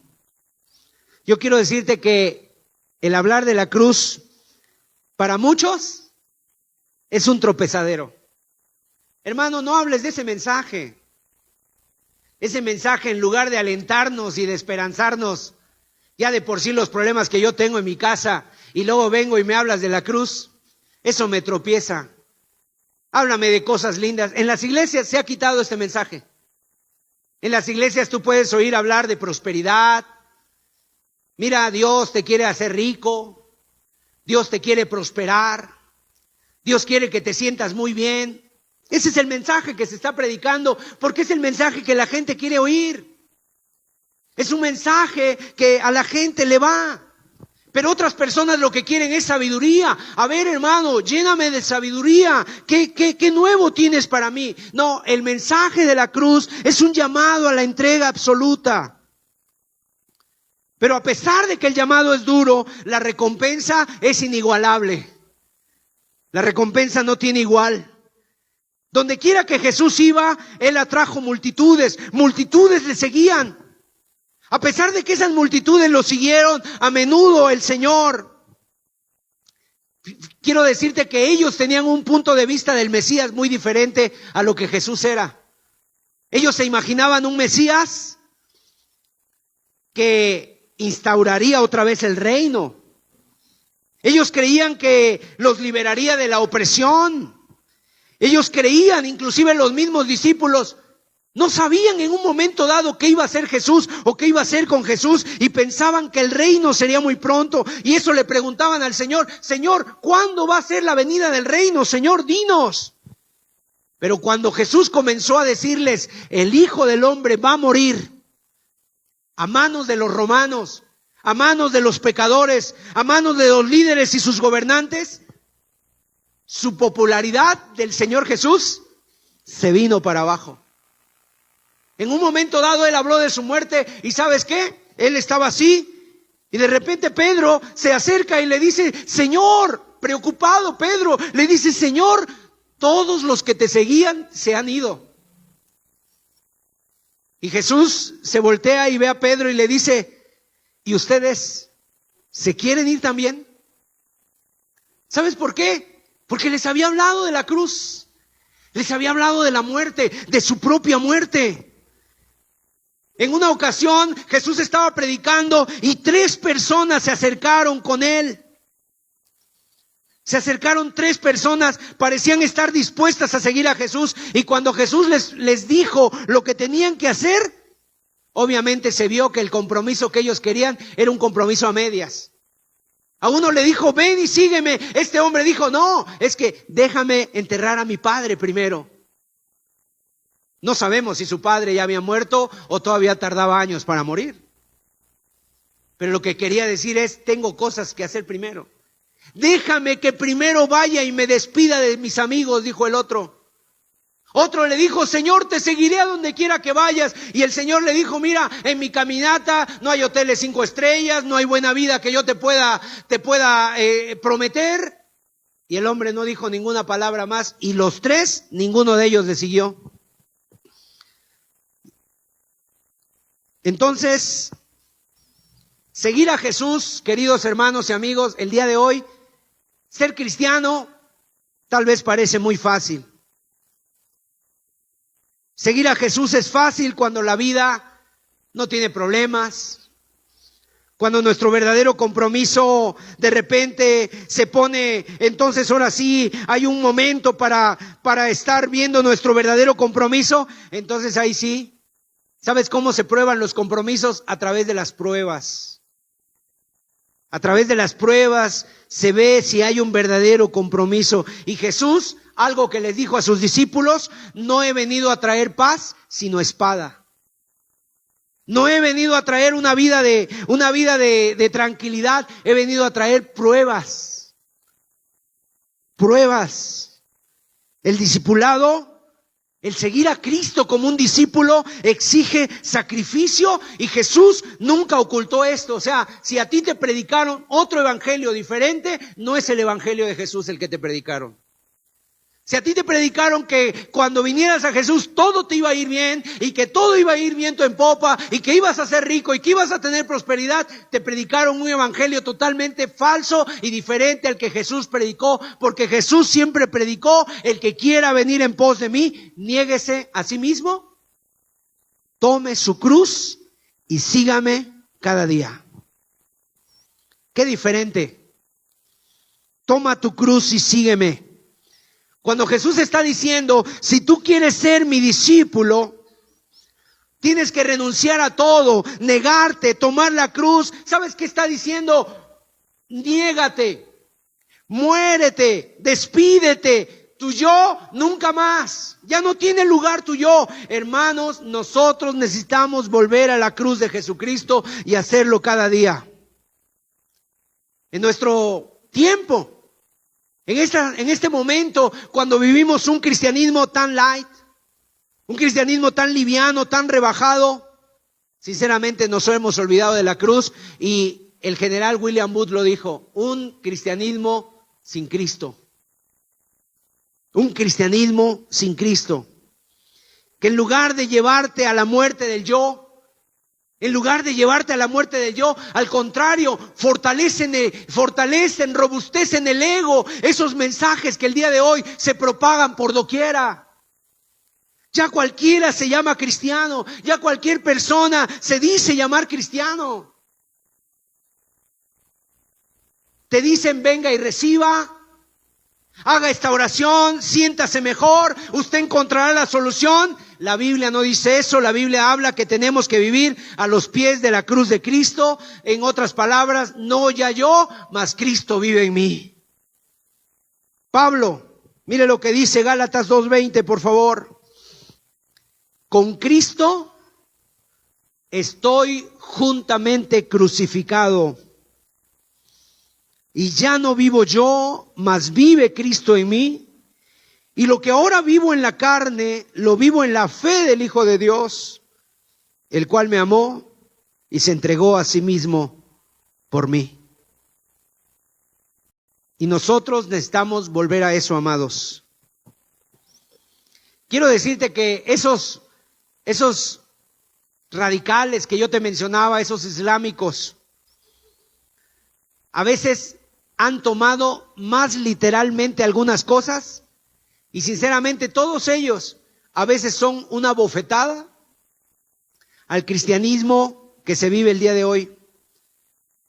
Yo quiero decirte que el hablar de la cruz, para muchos, es un tropezadero. Hermano, no hables de ese mensaje. Ese mensaje, en lugar de alentarnos y de esperanzarnos, ya de por sí los problemas que yo tengo en mi casa, y luego vengo y me hablas de la cruz, eso me tropieza. Háblame de cosas lindas. En las iglesias se ha quitado este mensaje. En las iglesias tú puedes oír hablar de prosperidad. Mira, Dios te quiere hacer rico. Dios te quiere prosperar. Dios quiere que te sientas muy bien. Ese es el mensaje que se está predicando, porque es el mensaje que la gente quiere oír. Es un mensaje que a la gente le va. Pero otras personas lo que quieren es sabiduría. A ver, hermano, lléname de sabiduría. ¿Qué nuevo tienes para mí? No, el mensaje de la cruz es un llamado a la entrega absoluta. Pero a pesar de que el llamado es duro, la recompensa es inigualable. La recompensa no tiene igual. Donde quiera que Jesús iba, Él atrajo multitudes. Multitudes le seguían. A pesar de que esas multitudes lo siguieron, a menudo el Señor, quiero decirte que ellos tenían un punto de vista del Mesías muy diferente a lo que Jesús era. Ellos se imaginaban un Mesías que instauraría otra vez el reino. Ellos creían que los liberaría de la opresión. Ellos creían, inclusive los mismos discípulos, no sabían en un momento dado qué iba a hacer Jesús o qué iba a hacer con Jesús, y pensaban que el reino sería muy pronto, y eso le preguntaban al Señor: Señor, ¿cuándo va a ser la venida del reino? Señor, dinos. Pero cuando Jesús comenzó a decirles, el Hijo del Hombre va a morir a manos de los romanos, a manos de los pecadores, a manos de los líderes y sus gobernantes, su popularidad del Señor Jesús se vino para abajo. En un momento dado él habló de su muerte y ¿sabes qué? Él estaba así y de repente Pedro se acerca y le dice, Señor, preocupado Pedro, le dice, Señor, todos los que te seguían se han ido. Y Jesús se voltea y ve a Pedro y le dice, ¿y ustedes se quieren ir también? ¿Sabes por qué? Porque les había hablado de la cruz, les había hablado de la muerte, de su propia muerte. En una ocasión Jesús estaba predicando y 3 personas se acercaron con él. Se acercaron 3 personas, parecían estar dispuestas a seguir a Jesús. Y cuando Jesús les dijo lo que tenían que hacer, obviamente se vio que el compromiso que ellos querían era un compromiso a medias. A uno le dijo, ven y sígueme. Este hombre dijo, no, es que déjame enterrar a mi padre primero. No sabemos si su padre ya había muerto o todavía tardaba años para morir. Pero lo que quería decir es, tengo cosas que hacer primero. Déjame que primero vaya y me despida de mis amigos, dijo el otro. Otro le dijo, Señor, te seguiré a donde quiera que vayas. Y el Señor le dijo, mira, en mi caminata no hay hoteles 5 estrellas, no hay buena vida que yo te pueda prometer. Y el hombre no dijo ninguna palabra más. Y los 3, ninguno de ellos le siguió. Entonces, seguir a Jesús, queridos hermanos y amigos, el día de hoy, ser cristiano tal vez parece muy fácil. Seguir a Jesús es fácil cuando la vida no tiene problemas, cuando nuestro verdadero compromiso de repente se pone, entonces ahora sí hay un momento para estar viendo nuestro verdadero compromiso, entonces ahí sí. ¿Sabes cómo se prueban los compromisos? A través de las pruebas. A través de las pruebas se ve si hay un verdadero compromiso. Y Jesús, algo que les dijo a sus discípulos, no he venido a traer paz, sino espada. No he venido a traer una vida de tranquilidad, he venido a traer pruebas. Pruebas. El discipulado, el seguir a Cristo como un discípulo exige sacrificio y Jesús nunca ocultó esto. O sea, si a ti te predicaron otro evangelio diferente, no es el evangelio de Jesús el que te predicaron. Si a ti te predicaron que cuando vinieras a Jesús todo te iba a ir bien y que todo iba a ir viento en popa y que ibas a ser rico y que ibas a tener prosperidad, te predicaron un evangelio totalmente falso y diferente al que Jesús predicó, porque Jesús siempre predicó, el que quiera venir en pos de mí, niéguese a sí mismo, tome su cruz y sígame cada día. Qué diferente. Toma tu cruz y sígueme. Cuando Jesús está diciendo, si tú quieres ser mi discípulo, tienes que renunciar a todo, negarte, tomar la cruz. ¿Sabes qué está diciendo? Niégate, muérete, despídete. Tu yo nunca más. Ya no tiene lugar tu yo. Hermanos, nosotros necesitamos volver a la cruz de Jesucristo y hacerlo cada día. En nuestro tiempo. En este momento, cuando vivimos un cristianismo tan light, un cristianismo tan liviano, tan rebajado, sinceramente nos hemos olvidado de la cruz y el general William Booth lo dijo, un cristianismo sin Cristo. Un cristianismo sin Cristo. Que en lugar de llevarte a la muerte del yo, en lugar de llevarte a la muerte del yo, al contrario, fortalecen, robustecen el ego. Esos mensajes que el día de hoy se propagan por doquiera. Ya cualquiera se llama cristiano. Ya cualquier persona se dice llamar cristiano. Te dicen venga y reciba. Haga esta oración, siéntase mejor, usted encontrará la solución. La Biblia no dice eso, la Biblia habla que tenemos que vivir a los pies de la cruz de Cristo. En otras palabras, no ya yo, mas Cristo vive en mí. Pablo, mire lo que dice Gálatas 2:20, por favor. Con Cristo estoy juntamente crucificado. Y ya no vivo yo, mas vive Cristo en mí. Y lo que ahora vivo en la carne, lo vivo en la fe del Hijo de Dios, el cual me amó y se entregó a sí mismo por mí. Y nosotros necesitamos volver a eso, amados. Quiero decirte que esos radicales que yo te mencionaba, esos islámicos, a veces han tomado más literalmente algunas cosas y sinceramente todos ellos a veces son una bofetada al cristianismo que se vive el día de hoy,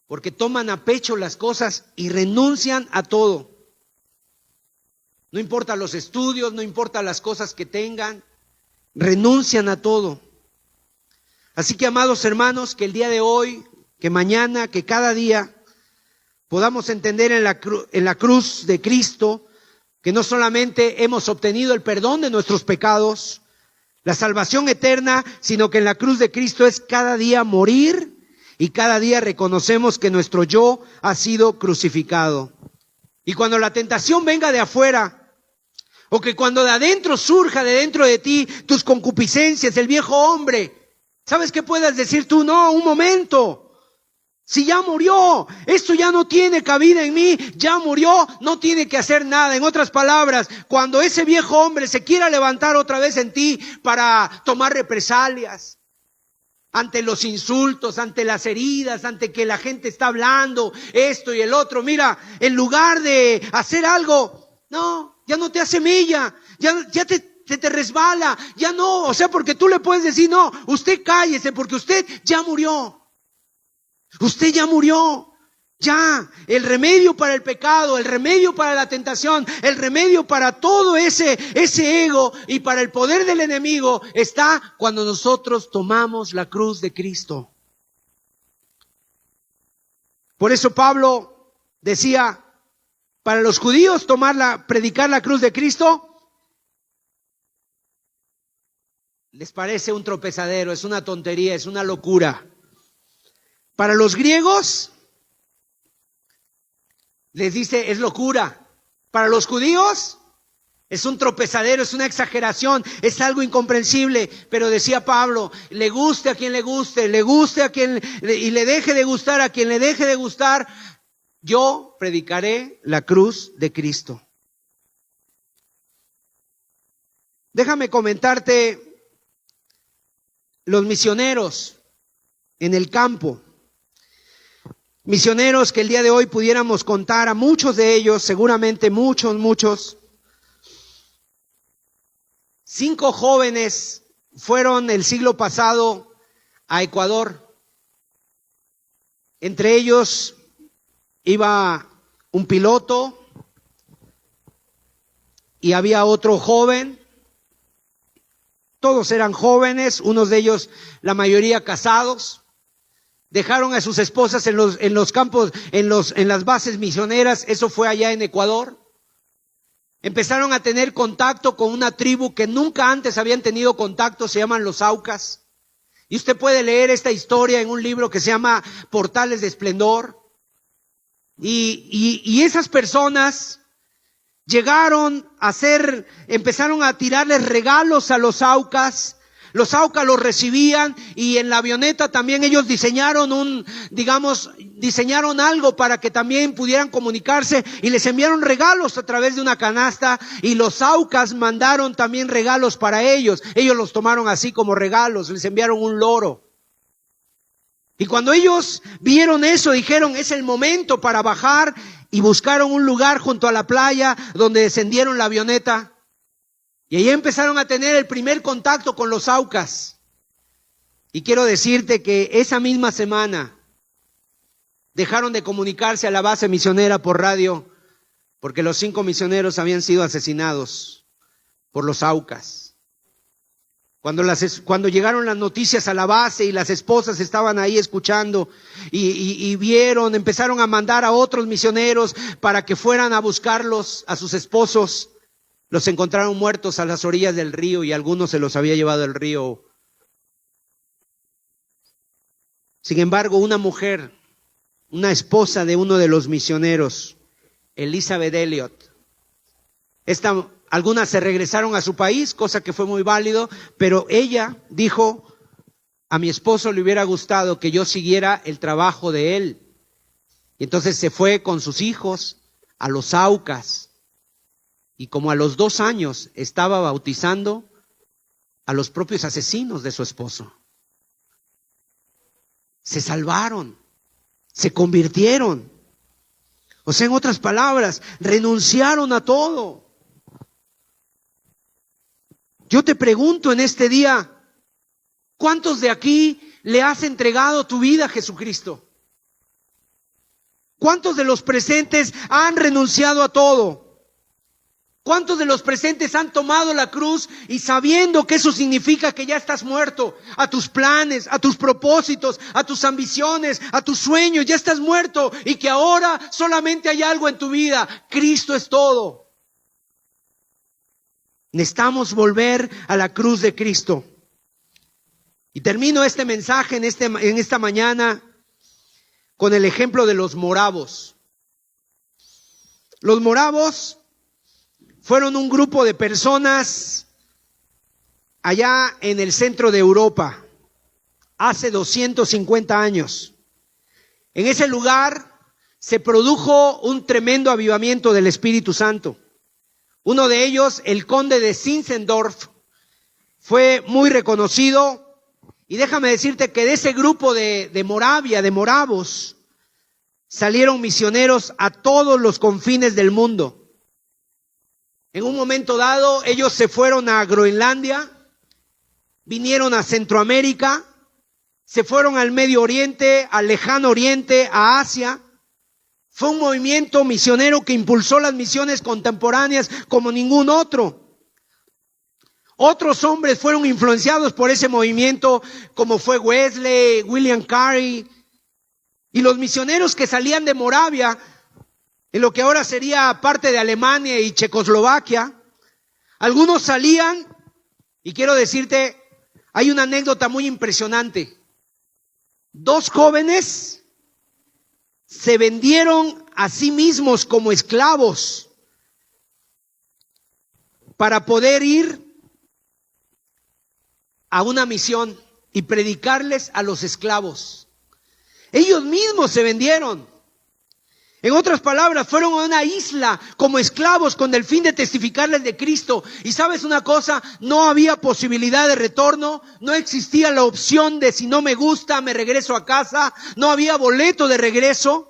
porque toman a pecho las cosas y renuncian a todo. No importa los estudios, no importa las cosas que tengan, renuncian a todo. Así que, amados hermanos, que el día de hoy, que mañana, que cada día podamos entender en la cruz de Cristo que no solamente hemos obtenido el perdón de nuestros pecados, la salvación eterna, sino que en la cruz de Cristo es cada día morir y cada día reconocemos que nuestro yo ha sido crucificado. Y cuando la tentación venga de afuera, o que cuando de adentro surja de dentro de ti tus concupiscencias, el viejo hombre, ¿sabes qué puedas decir tú? No, un momento. Si ya murió, esto ya no tiene cabida en mí, ya murió, no tiene que hacer nada. En otras palabras, cuando ese viejo hombre se quiera levantar otra vez en ti para tomar represalias, ante los insultos, ante las heridas, ante que la gente está hablando esto y el otro, mira, en lugar de hacer algo, no, ya no te hace mella, ya te resbala, ya no, o sea, porque tú le puedes decir, no, usted cállese porque usted ya murió. Usted ya murió, ya. El remedio para el pecado, el remedio para la tentación, el remedio para todo ese ego y para el poder del enemigo está cuando nosotros tomamos la cruz de Cristo. Por eso Pablo decía, para los judíos predicar la cruz de Cristo les parece un tropezadero, es una tontería, es una locura. Para los griegos, les dice, es locura. Para los judíos, es un tropezadero, es una exageración, es algo incomprensible. Pero decía Pablo, le guste a quien le guste a quien, y le deje de gustar a quien le deje de gustar, yo predicaré la cruz de Cristo. Déjame comentarte los misioneros en el campo. Misioneros que el día de hoy pudiéramos contar a muchos de ellos, seguramente muchos. 5 jóvenes fueron el siglo pasado a Ecuador. Entre ellos iba un piloto y había otro joven. Todos eran jóvenes, unos de ellos, la mayoría casados. Dejaron a sus esposas en los campos, en las bases misioneras. Eso fue allá en Ecuador. Empezaron a tener contacto con una tribu que nunca antes habían tenido contacto, se llaman los Aucas. Y usted puede leer esta historia en un libro que se llama Portales de Esplendor. Y esas personas empezaron a tirarles regalos a los Aucas. Los Aucas los recibían y en la avioneta también ellos diseñaron algo para que también pudieran comunicarse y les enviaron regalos a través de una canasta y los Aucas mandaron también regalos para ellos. Ellos los tomaron así como regalos, les enviaron un loro. Y cuando ellos vieron eso, dijeron, es el momento para bajar, y buscaron un lugar junto a la playa donde descendieron la avioneta. Y ahí empezaron a tener el primer contacto con los Aucas. Y quiero decirte que esa misma semana dejaron de comunicarse a la base misionera por radio porque los 5 misioneros habían sido asesinados por los Aucas. Cuando llegaron las noticias a la base y las esposas estaban ahí escuchando y vieron, empezaron a mandar a otros misioneros para que fueran a buscarlos, a sus esposos. Los encontraron muertos a las orillas del río y algunos se los había llevado el río. Sin embargo, una mujer, una esposa de uno de los misioneros, Elizabeth Elliot, esta Algunas se regresaron a su país, cosa que fue muy válido, pero ella dijo, a mi esposo le hubiera gustado que yo siguiera el trabajo de él. Y entonces se fue con sus hijos a los Aucas. Y como a los 2 años estaba bautizando a los propios asesinos de su esposo. Se salvaron, se convirtieron. O sea, en otras palabras, renunciaron a todo. Yo te pregunto en este día, ¿cuántos de aquí le has entregado tu vida a Jesucristo? ¿Cuántos de los presentes han renunciado a todo? ¿Cuántos de los presentes han tomado la cruz y sabiendo que eso significa que ya estás muerto a tus planes, a tus propósitos, a tus ambiciones, a tus sueños, ya estás muerto y que ahora solamente hay algo en tu vida, Cristo es todo? Necesitamos volver a la cruz de Cristo. Y termino este mensaje en esta mañana con el ejemplo de los moravos. Los moravos fueron un grupo de personas allá en el centro de Europa, hace 250 años. En ese lugar se produjo un tremendo avivamiento del Espíritu Santo. Uno de ellos, el conde de Zinzendorf, fue muy reconocido. Y déjame decirte que de ese grupo de Moravia, de moravos, salieron misioneros a todos los confines del mundo. En un momento dado, ellos se fueron a Groenlandia, vinieron a Centroamérica, se fueron al Medio Oriente, al Lejano Oriente, a Asia. Fue un movimiento misionero que impulsó las misiones contemporáneas como ningún otro. Otros hombres fueron influenciados por ese movimiento, como fue Wesley, William Carey. Y los misioneros que salían de Moravia, en lo que ahora sería parte de Alemania y Checoslovaquia, algunos salían, y quiero decirte, hay una anécdota muy impresionante. 2 jóvenes se vendieron a sí mismos como esclavos para poder ir a una misión y predicarles a los esclavos. Ellos mismos se vendieron. En otras palabras, fueron a una isla como esclavos con el fin de testificarles de Cristo. Y sabes una cosa, no había posibilidad de retorno, no existía la opción de si no me gusta, me regreso a casa, no había boleto de regreso.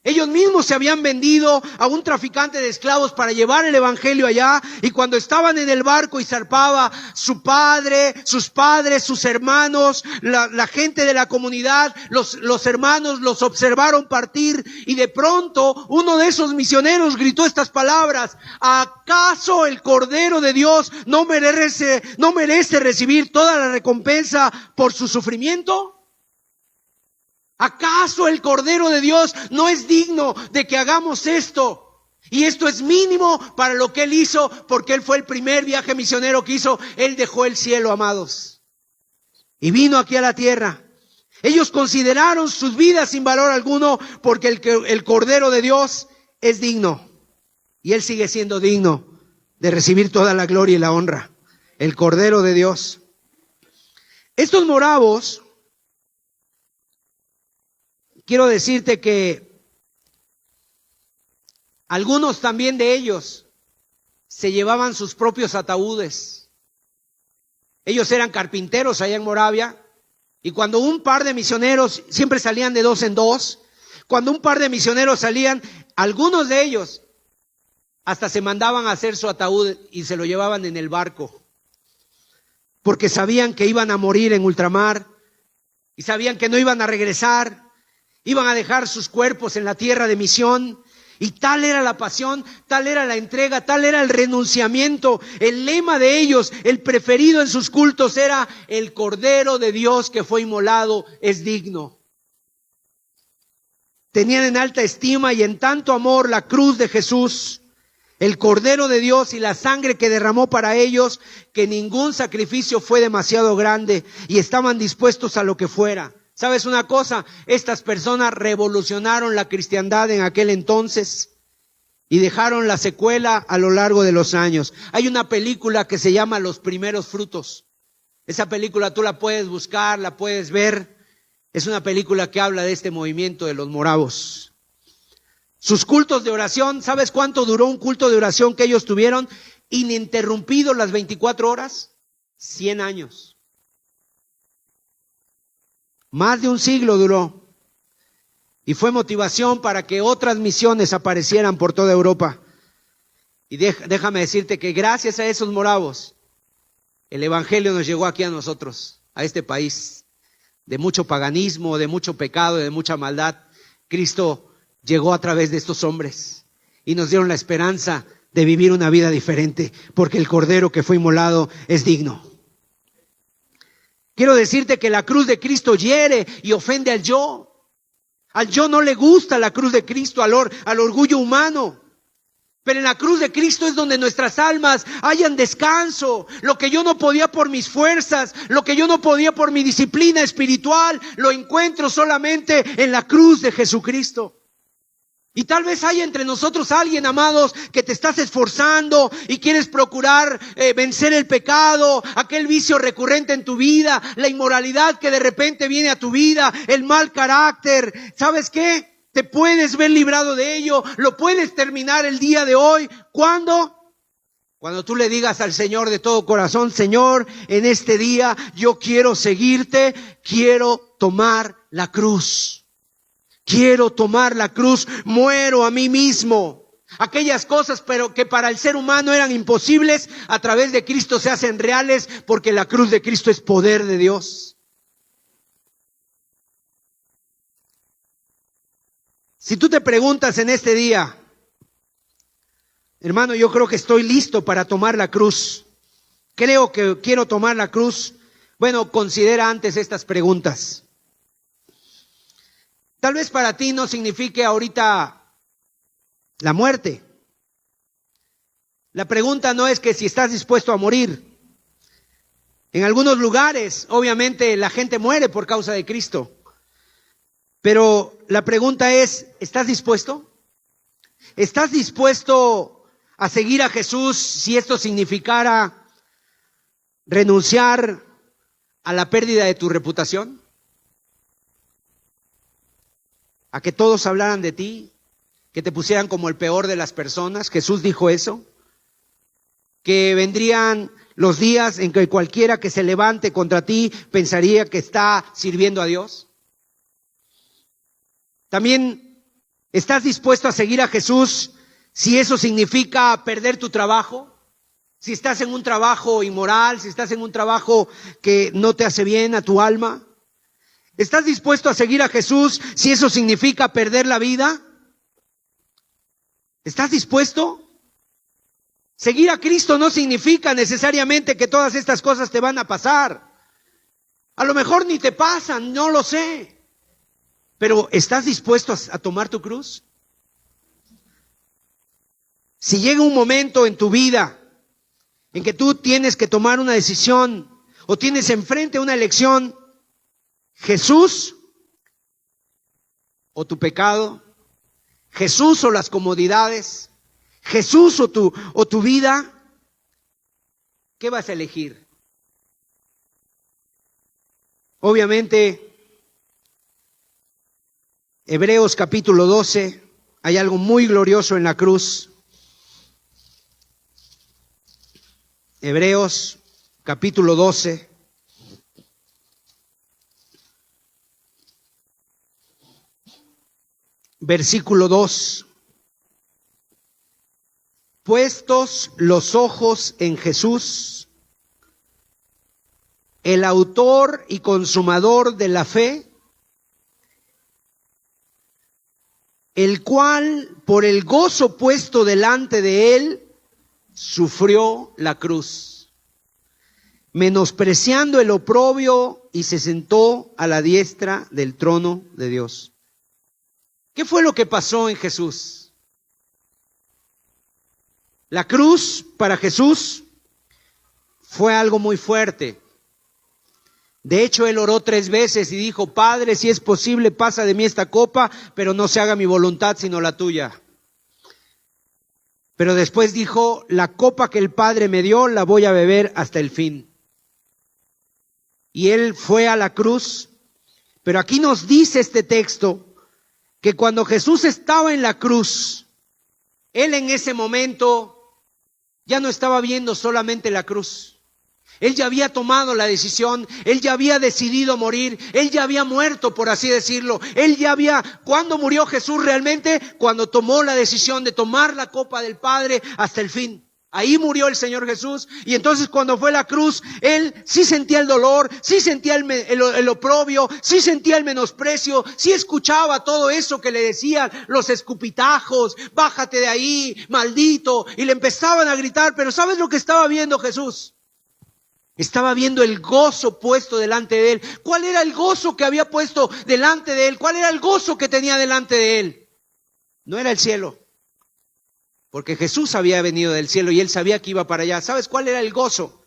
Ellos mismos se habían vendido a un traficante de esclavos para llevar el evangelio allá, y cuando estaban en el barco y zarpaba, su padre, sus padres, sus hermanos, la gente de la comunidad, los hermanos los observaron partir, y de pronto uno de esos misioneros gritó estas palabras: ¿acaso el Cordero de Dios no merece recibir toda la recompensa por su sufrimiento? ¿Acaso el Cordero de Dios no es digno de que hagamos esto? Y esto es mínimo para lo que Él hizo, porque Él fue el primer viaje misionero que hizo. Él dejó el cielo, amados, y vino aquí a la tierra. Ellos consideraron sus vidas sin valor alguno, porque el Cordero de Dios es digno. Y Él sigue siendo digno de recibir toda la gloria y la honra. El Cordero de Dios. Estos moravos, quiero decirte que algunos también de ellos se llevaban sus propios ataúdes. Ellos eran carpinteros allá en Moravia, y cuando un par de misioneros, siempre salían de 2 en 2, cuando un par de misioneros salían, algunos de ellos hasta se mandaban a hacer su ataúd y se lo llevaban en el barco, porque sabían que iban a morir en ultramar y sabían que no iban a regresar. Iban a dejar sus cuerpos en la tierra de misión, y tal era la pasión, tal era la entrega, tal era el renunciamiento. El lema de ellos, el preferido en sus cultos, era: el Cordero de Dios que fue inmolado es digno. Tenían en alta estima y en tanto amor la cruz de Jesús, el Cordero de Dios y la sangre que derramó para ellos, que ningún sacrificio fue demasiado grande, y estaban dispuestos a lo que fuera. ¿Sabes una cosa? Estas personas revolucionaron la cristiandad en aquel entonces. y dejaron la secuela a lo largo de los años. Hay una película que se llama Los Primeros Frutos. Esa película tú la puedes buscar, la puedes ver. Es una película que habla de este movimiento de los moravos. Sus cultos de oración, ¿sabes cuánto duró un culto de oración que ellos tuvieron? Ininterrumpido las 24 horas. 100 años. Más de un siglo duró. Y fue motivación para que otras misiones aparecieran por toda Europa. Y déjame decirte que gracias a esos moravos, el evangelio nos llegó aquí a nosotros, a este país, de mucho paganismo, de mucho pecado, de mucha maldad. Cristo llegó a través de estos hombres y nos dieron la esperanza de vivir una vida diferente, porque el Cordero que fue inmolado es digno. Quiero decirte que la cruz de Cristo hiere y ofende al yo. Al yo no le gusta la cruz de Cristo, al orgullo humano. Pero en la cruz de Cristo es donde nuestras almas hallan descanso. Lo que yo no podía por mis fuerzas, lo que yo no podía por mi disciplina espiritual, lo encuentro solamente en la cruz de Jesucristo. Y tal vez haya entre nosotros alguien, amados, que te estás esforzando y quieres procurar vencer el pecado, aquel vicio recurrente en tu vida, la inmoralidad que de repente viene a tu vida, el mal carácter. ¿Sabes qué? Te puedes ver librado de ello, lo puedes terminar el día de hoy. ¿Cuándo? Cuando tú le digas al Señor de todo corazón: Señor, en este día yo quiero seguirte, quiero tomar la cruz. Quiero tomar la cruz, muero a mí mismo. Aquellas cosas pero que para el ser humano eran imposibles, a través de Cristo se hacen reales, porque la cruz de Cristo es poder de Dios. Si tú te preguntas en este día: hermano, yo creo que estoy listo para tomar la cruz, creo que quiero tomar la cruz. Bueno, considera antes estas preguntas. Tal vez para ti no signifique ahorita la muerte. La pregunta no es que si estás dispuesto a morir. En algunos lugares, obviamente, la gente muere por causa de Cristo. Pero la pregunta es: ¿estás dispuesto? ¿Estás dispuesto a seguir a Jesús si esto significara renunciar a la pérdida de tu reputación? ¿A que todos hablaran de ti? ¿Que te pusieran como el peor de las personas? Jesús dijo eso. Que vendrían los días en que cualquiera que se levante contra ti pensaría que está sirviendo a Dios. También, ¿estás dispuesto a seguir a Jesús si eso significa perder tu trabajo? Si estás en un trabajo inmoral, si estás en un trabajo que no te hace bien a tu alma. ¿Estás dispuesto a seguir a Jesús si eso significa perder la vida? ¿Estás dispuesto? Seguir a Cristo no significa necesariamente que todas estas cosas te van a pasar. A lo mejor ni te pasan, no lo sé. Pero ¿estás dispuesto a tomar tu cruz? Si llega un momento en tu vida en que tú tienes que tomar una decisión o tienes enfrente una elección, Jesús o tu pecado, Jesús o las comodidades, Jesús o tu vida, ¿qué vas a elegir? Obviamente, Hebreos capítulo 12, hay algo muy glorioso en la cruz. Hebreos capítulo 12. Versículo 2. Puestos los ojos en Jesús, el autor y consumador de la fe, el cual por el gozo puesto delante de él sufrió la cruz, menospreciando el oprobio, y se sentó a la diestra del trono de Dios. ¿Qué fue lo que pasó en Jesús? La cruz para Jesús fue algo muy fuerte. De hecho, él oró 3 veces y dijo: Padre, si es posible, pasa de mí esta copa, pero no se haga mi voluntad sino la tuya. Pero después dijo, la copa que el Padre me dio la voy a beber hasta el fin. Y él fue a la cruz. Pero aquí nos dice este texto que cuando Jesús estaba en la cruz, él en ese momento ya no estaba viendo solamente la cruz. Él ya había tomado la decisión, él ya había decidido morir, él ya había muerto, por así decirlo. ¿Cuándo murió Jesús realmente? Cuando tomó la decisión de tomar la copa del Padre hasta el fin. Ahí murió el Señor Jesús. Y entonces cuando fue a la cruz, él sí sentía el dolor, sí sentía el oprobio, sí sentía el menosprecio, sí escuchaba todo eso que le decían los escupitajos, bájate de ahí, maldito, y le empezaban a gritar. Pero ¿sabes lo que estaba viendo Jesús? Estaba viendo el gozo puesto delante de él. ¿Cuál era el gozo que había puesto delante de él? ¿Cuál era el gozo que tenía delante de él? No era el cielo, porque Jesús había venido del cielo y él sabía que iba para allá. ¿Sabes cuál era el gozo?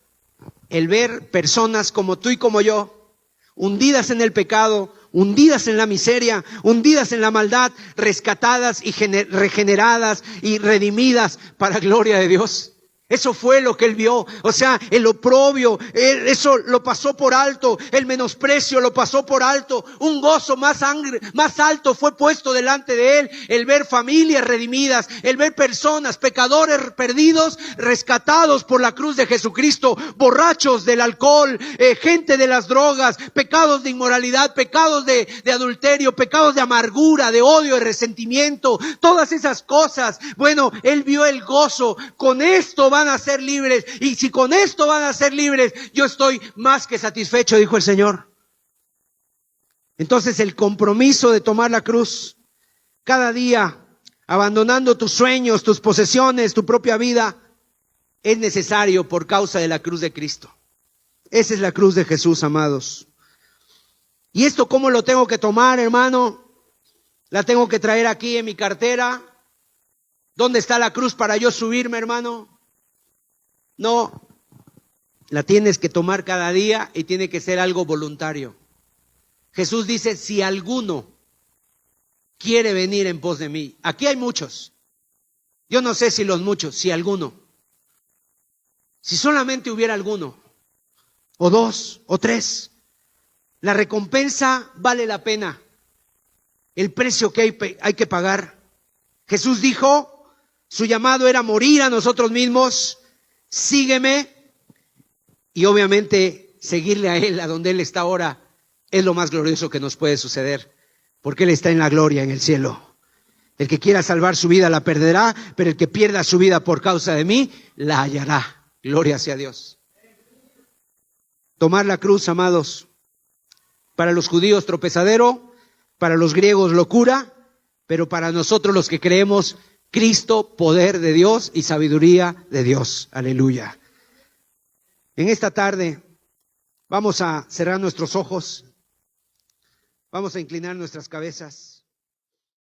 El ver personas como tú y como yo, hundidas en el pecado, hundidas en la miseria, hundidas en la maldad, rescatadas y regeneradas y redimidas para gloria de Dios. Eso fue lo que él vio. O sea, el oprobio, eso lo pasó por alto. El menosprecio lo pasó por alto. Un gozo más alto fue puesto delante de él. El ver familias redimidas, el ver personas, pecadores perdidos, rescatados por la cruz de Jesucristo, borrachos del alcohol, gente de las drogas, pecados de inmoralidad, pecados de adulterio, pecados de amargura, de odio, de resentimiento, todas esas cosas. Bueno, él vio el gozo. Con esto van a ser libres, y si con esto van a ser libres, yo estoy más que satisfecho, dijo el Señor. Entonces el compromiso de tomar la cruz cada día, abandonando tus sueños, tus posesiones, tu propia vida, es necesario por causa de la cruz de Cristo. Esa es la cruz de Jesús, amados. ¿Y esto cómo lo tengo que tomar, hermano? ¿La tengo que traer aquí en mi cartera? ¿Dónde está la cruz para yo subirme, hermano? No, la tienes que tomar cada día y tiene que ser algo voluntario. Jesús dice, si alguno quiere venir en pos de mí. Aquí hay muchos. Yo no sé si los muchos, si alguno. Si solamente hubiera alguno, o dos, o tres, la recompensa vale la pena. El precio que hay que pagar. Jesús dijo, su llamado era morir a nosotros mismos. Sígueme, y obviamente seguirle a Él, a donde Él está ahora, es lo más glorioso que nos puede suceder, porque Él está en la gloria, en el cielo. El que quiera salvar su vida la perderá, pero el que pierda su vida por causa de mí, la hallará. Gloria sea Dios. Tomar la cruz, amados, para los judíos tropezadero, para los griegos locura, pero para nosotros los que creemos, Cristo, poder de Dios y sabiduría de Dios. Aleluya. En esta tarde vamos a cerrar nuestros ojos, vamos a inclinar nuestras cabezas.